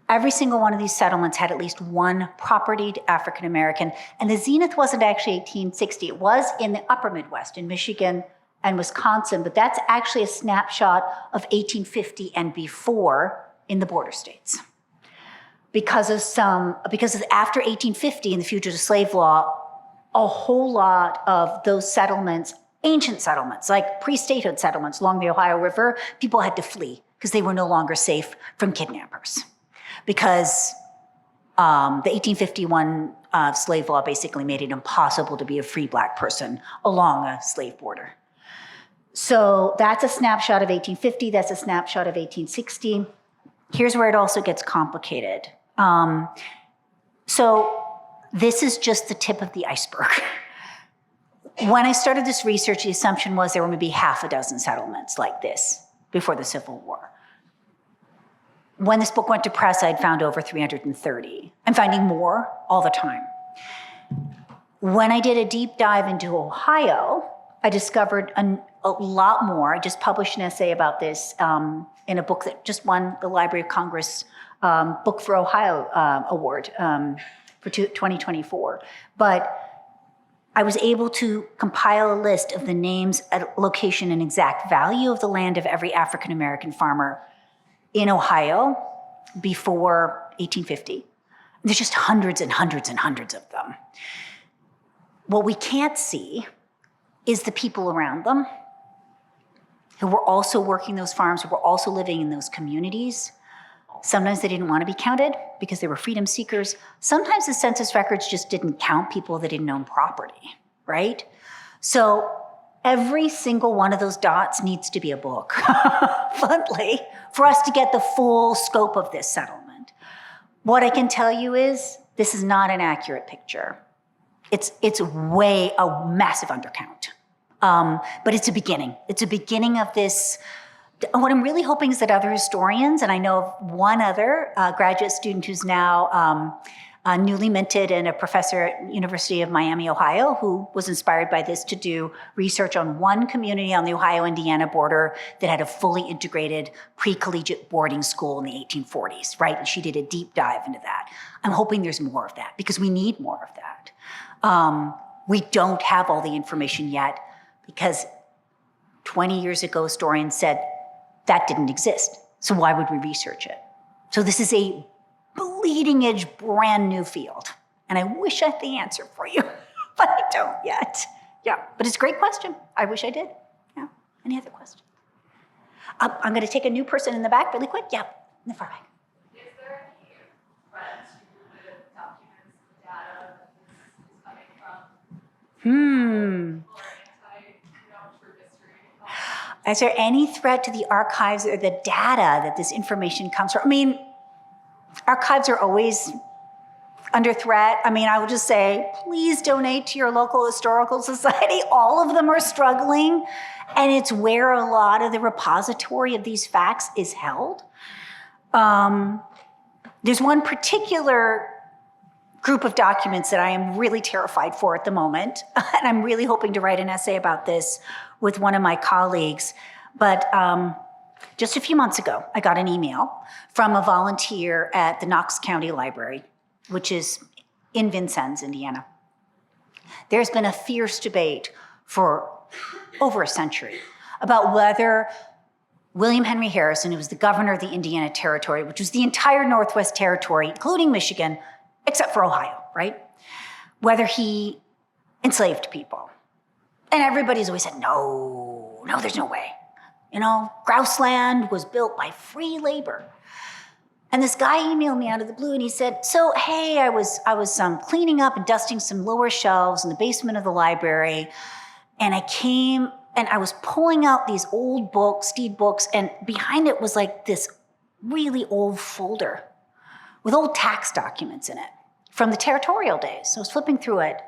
every single one of these settlements had at least one propertied African American, and the zenith wasn't actually 1860. It was in the upper Midwest, in Michigan and Wisconsin, but that's actually a snapshot of 1850 and before in the border states. Because after 1850 in the Fugitive Slave Law, a whole lot of those settlements, ancient settlements, like pre-statehood settlements along the Ohio River, people had to flee because they were no longer safe from kidnappers. Because the 1851 slave law basically made it impossible to be a free Black person along a slave border. So that's a snapshot of 1850, that's a snapshot of 1860. Here's where it also gets complicated. So this is just the tip of the iceberg. When I started this research, the assumption was there were maybe half a dozen settlements like this before the Civil War. When this book went to press, I'd found over 330. I'm finding more all the time. When I did a deep dive into Ohio, I discovered a lot more. I just published an essay about this in a book that just won the Library of Congress Book for Ohio Award for 2024. But I was able to compile a list of the names, location, and exact value of the land of every African American farmer in Ohio before 1850. There's just hundreds and hundreds and hundreds of them. What we can't see is the people around them who were also working those farms, who were also living in those communities. Sometimes they didn't want to be counted because they were freedom seekers. Sometimes the census records just didn't count people that didn't own property, right? So every single one of those dots needs to be a book, bluntly, for us to get the full scope of this settlement. What I can tell you is this is not an accurate picture. It's way a massive undercount. But it's a beginning. It's a beginning of this what I'm really hoping is that other historians, and I know of one other graduate student who's now newly minted and a professor at University of Miami, Ohio, who was inspired by this to do research on one community on the Ohio-Indiana border that had a fully integrated pre-collegiate boarding school in the 1840s, right? And she did a deep dive into that. I'm hoping there's more of that because we need more of that. We don't have all the information yet because 20 years ago, historians said that didn't exist. So why would we research it? So this is a bleeding edge, brand new field. And I wish I had the answer for you, but I don't yet. Yeah, but it's a great question. I wish I did. Yeah, any other questions? I'm gonna take a new person in the back really quick. Yeah, in the far back. Is there any threat to the documents, data that this is coming from? Or true history? Is there any threat to the archives or the data that this information comes from? I mean, archives are always under threat. I mean, I would just say, please donate to your local historical society. All of them are struggling, and it's where a lot of the repository of these facts is held. There's one particular group of documents that I am really terrified for at the moment, and I'm really hoping to write an essay about this with one of my colleagues. But just a few months ago, I got an email from a volunteer at the Knox County Library, which is in Vincennes, Indiana. There's been a fierce debate for over a century about whether William Henry Harrison, who was the governor of the Indiana Territory, which was the entire Northwest Territory, including Michigan, except for Ohio, right? Whether he enslaved people. And everybody's always said, no, there's no way. You know, grouse land was built by free labor. And this guy emailed me out of the blue and he said, so, hey, I was cleaning up and dusting some lower shelves in the basement of the library. And I came and I was pulling out these old books, deed books, and behind it was like this really old folder with old tax documents in it from the territorial days. So I was flipping through it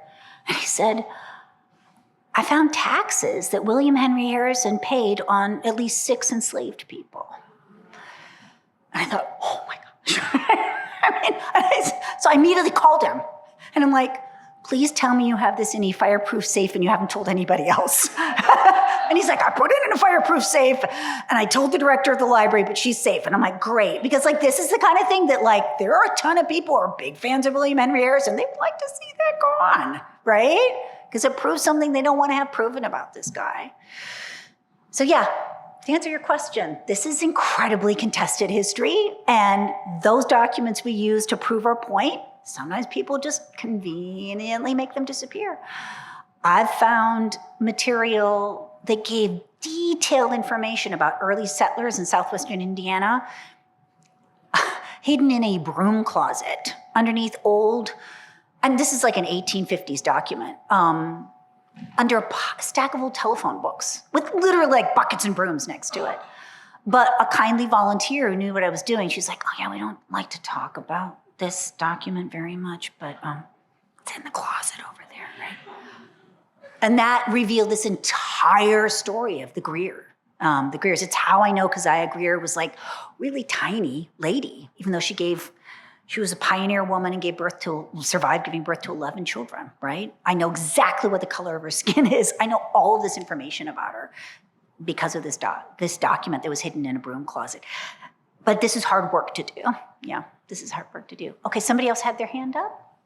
and he said, I found taxes that William Henry Harrison paid on at least 6 enslaved people. And I thought, oh my gosh. So I immediately called him. And I'm like, please tell me you have this in a fireproof safe and you haven't told anybody else. And he's like, I put it in a fireproof safe. And I told the director of the library, but she's safe. And I'm like, great. Because this is the kind of thing that there are a ton of people who are big fans of William Henry Harrison. They would like to see that gone, right? Because it proves something they don't want to have proven about this guy. So yeah, to answer your question, this is incredibly contested history, and those documents we use to prove our point, sometimes people just conveniently make them disappear. I've found material that gave detailed information about early settlers in southwestern Indiana hidden in a broom closet underneath old, and this is like an 1850s document, under a stack of old telephone books with literally buckets and brooms next to it. But a kindly volunteer who knew what I was doing, she's like, oh yeah, we don't like to talk about this document very much, but it's in the closet over there, right? And that revealed this entire story of the Greers. It's how I know Keziah Greer was really tiny lady, even though she was a pioneer woman and survived giving birth to 11 children, right? I know exactly what the color of her skin is. I know all of this information about her because of this document that was hidden in a broom closet. But this is hard work to do. Yeah, this is hard work to do. Okay, somebody else had their hand up?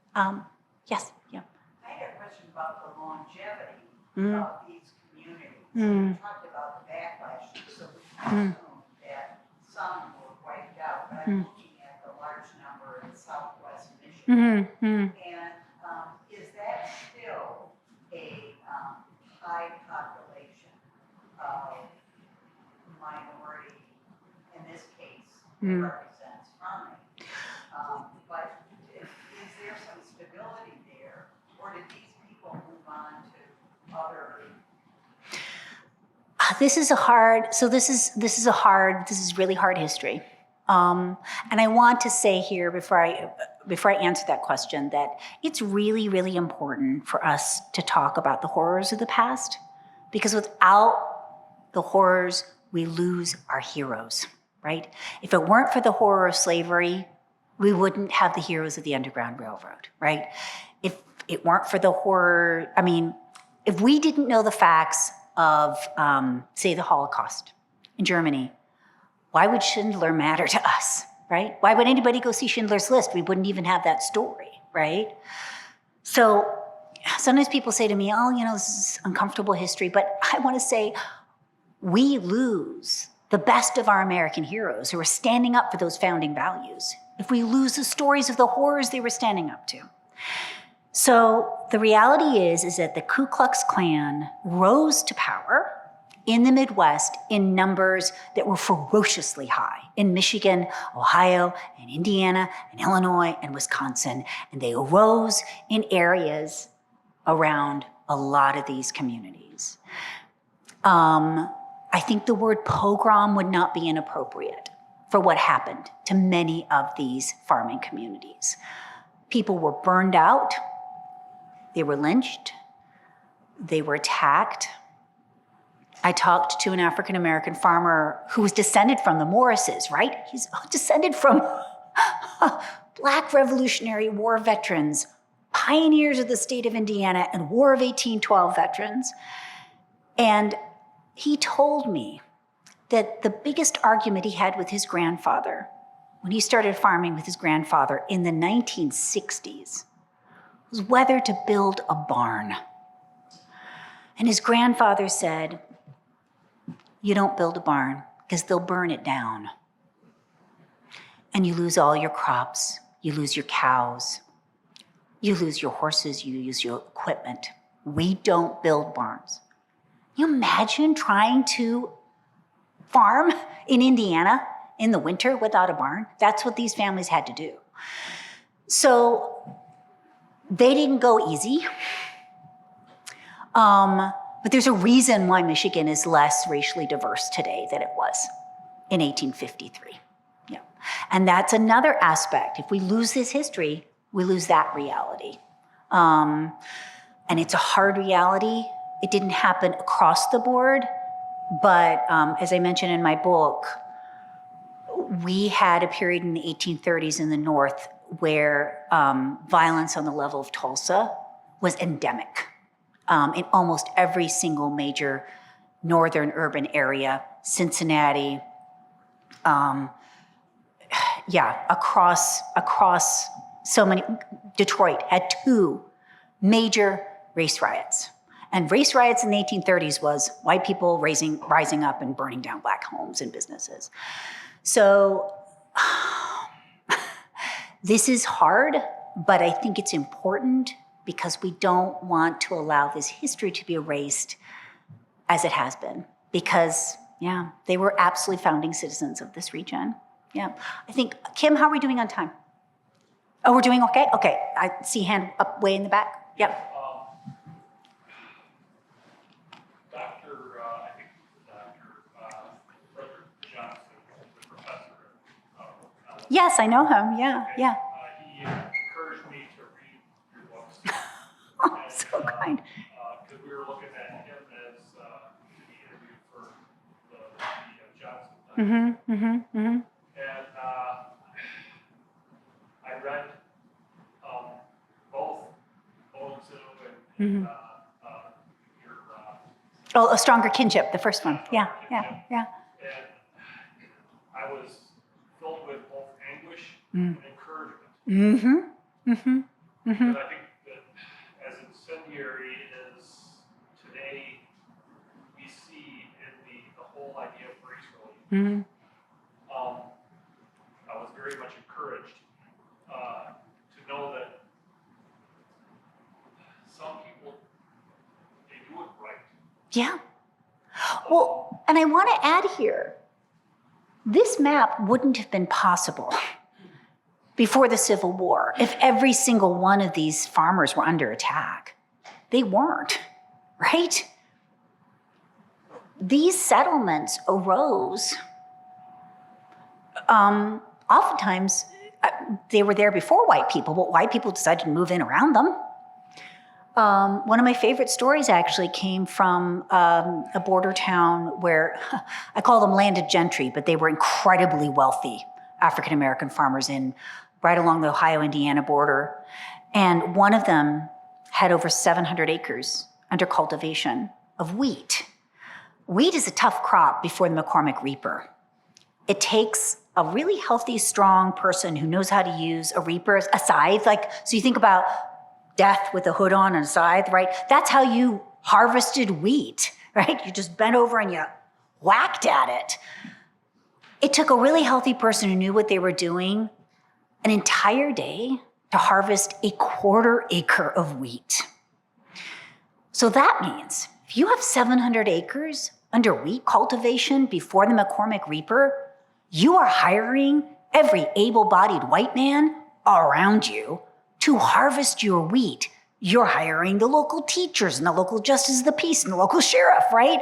Yes, yeah. I had a question about the longevity of these communities. You talked about the backlash, so we assume that some were wiped out, but I'm looking at the large number in southwest Michigan. And is that still a high population of minority, in this case, represents farming? But is there some stability there, or did these people move on to other? This is really hard history. And I want to say here before I answer that question that it's really, really important for us to talk about the horrors of the past, because without the horrors, we lose our heroes, right? If it weren't for the horror of slavery, we wouldn't have the heroes of the Underground Railroad, right? If it weren't for the horror, I mean, if we didn't know the facts of, say, the Holocaust in Germany, why would Schindler matter to us, right? Why would anybody go see Schindler's List? We wouldn't even have that story, right? So sometimes people say to me, oh, you know, this is uncomfortable history, but I want to say we lose the best of our American heroes who are standing up for those founding values if we lose the stories of the horrors they were standing up to. So the reality is that the Ku Klux Klan rose to power in the Midwest in numbers that were ferociously high in Michigan, Ohio, and Indiana, and Illinois, and Wisconsin. And they arose in areas around a lot of these communities. I think the word pogrom would not be inappropriate for what happened to many of these farming communities. People were burned out, they were lynched, they were attacked. I talked to an African-American farmer who was descended from the Morrises, right? He's descended from Black Revolutionary War veterans, pioneers of the state of Indiana, and War of 1812 veterans. And he told me that the biggest argument he had with his grandfather when he started farming with his grandfather in the 1960s was whether to build a barn. And his grandfather said, you don't build a barn because they'll burn it down. And you lose all your crops, you lose your cows, you lose your horses, you lose your equipment. We don't build barns. You imagine trying to farm in Indiana in the winter without a barn? That's what these families had to do. So they didn't go easy. But there's a reason why Michigan is less racially diverse today than it was in 1853. Yeah. And that's another aspect. If we lose this history, we lose that reality. And it's a hard reality. It didn't happen across the board, but as I mentioned in my book, we had a period in the 1830s in the North where violence on the level of Tulsa was endemic. In almost every single major northern urban area, Cincinnati, across so many, Detroit had 2 major race riots. And race riots in the 1830s was white people rising up and burning down black homes and businesses. So this is hard, but I think it's important because we don't want to allow this history to be erased as it has been. Because, yeah, they were absolutely founding citizens of this region. Yeah. I think, Kim, how are we doing on time? Oh, we're doing okay? Okay. I see hand up way in the back. Yep. Yes, I know him. Yeah, yeah. He encouraged me to read your books. Oh, so kind. Because we were looking at him as the interview for the Johnson. And I read both Ozu and your. Oh, A Stronger Kinship, the first one. Yeah. And I was filled with both anguish and encouragement. Because I think that as incendiary as today we see in the whole idea of race relations, I was very much encouraged to know that some people, they do it right. Yeah. Well, and I want to add here, this map wouldn't have been possible before the Civil War if every single one of these farmers were under attack. They weren't, right? These settlements arose, oftentimes they were there before white people, but white people decided to move in around them. One of my favorite stories actually came from a border town where I call them landed gentry, but they were incredibly wealthy African American farmers in right along the Ohio-Indiana border. And one of them had over 700 acres under cultivation of wheat. Wheat is a tough crop before the McCormick reaper. It takes a really healthy, strong person who knows how to use a reaper, a scythe. So you think about death with a hood on and a scythe, right? That's how you harvested wheat, right? You just bent over and you whacked at it. It took a really healthy person who knew what they were doing an entire day to harvest a 1/4 acre of wheat. So that means if you have 700 acres under wheat cultivation before the McCormick reaper, you are hiring every able-bodied white man around you to harvest your wheat. You're hiring the local teachers and the local justice of the peace and the local sheriff, right?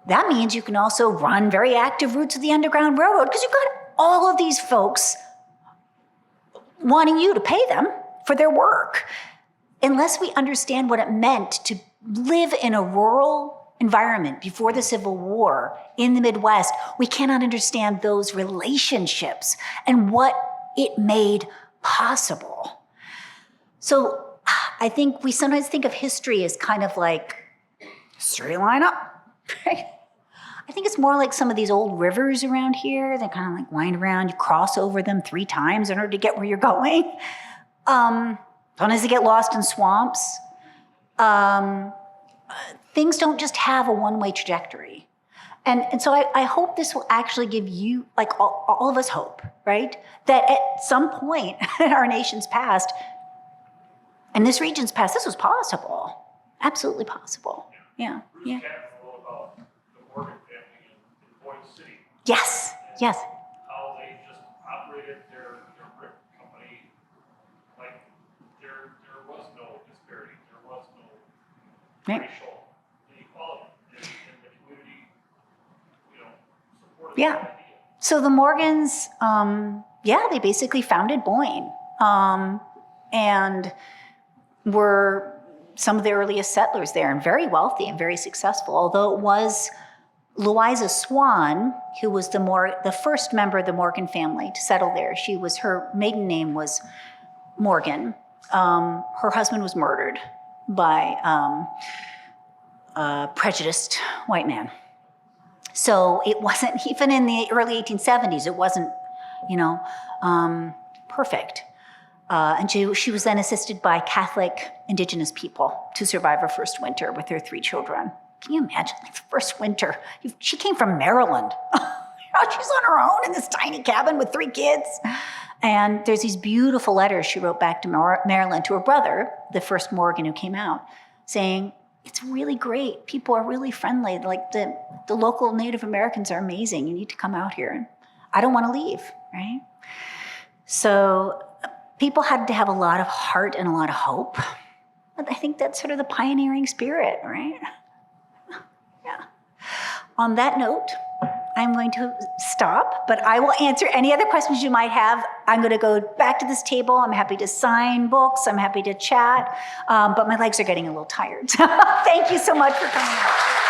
That means you can also run very active routes of the Underground Railroad because you've got all of these folks wanting you to pay them for their work. Unless we understand what it meant to live in a rural environment before the Civil War in the Midwest, we cannot understand those relationships and what it made possible. So I think we sometimes think of history as kind of like straight line up, right? I think it's more like some of these old rivers around here that kind of like wind around. You cross over them 3 times in order to get where you're going. Sometimes they get lost in swamps. Things don't just have a one-way trajectory. And so I hope this will actually give you, like all of us hope, right? That at some point in our nation's past, and this region's past, this was possible. Absolutely possible. Yeah, yeah. About the Morgan family in Boyd City. Yes, yes. How they just operated their brick company like there was no disparity, there was no Right. racial inequality, and the community, supported Yeah. that idea. So the Morgans, they basically founded Boyne and were some of the earliest settlers there and very wealthy and very successful, although it was Louisa Swan, who was the first member of the Morgan family to settle there. Her maiden name was Morgan. Her husband was murdered by a prejudiced white man. So it wasn't, even in the early 1870s, it wasn't, perfect. And she was then assisted by Catholic indigenous people to survive her first winter with her 3 children. Can you imagine, like, the first winter? She came from Maryland. She's on her own in this tiny cabin with 3 kids. And there's these beautiful letters she wrote back to Maryland to her brother, the first Morgan who came out, saying, it's really great. People are really friendly. Like the local Native Americans are amazing. You need to come out here. And I don't want to leave, right? So people had to have a lot of heart and a lot of hope. But I think that's sort of the pioneering spirit, right? Yeah. On that note, I'm going to stop, but I will answer any other questions you might have. I'm going to go back to this table. I'm happy to sign books. I'm happy to chat, but my legs are getting a little tired. Thank you so much for coming out.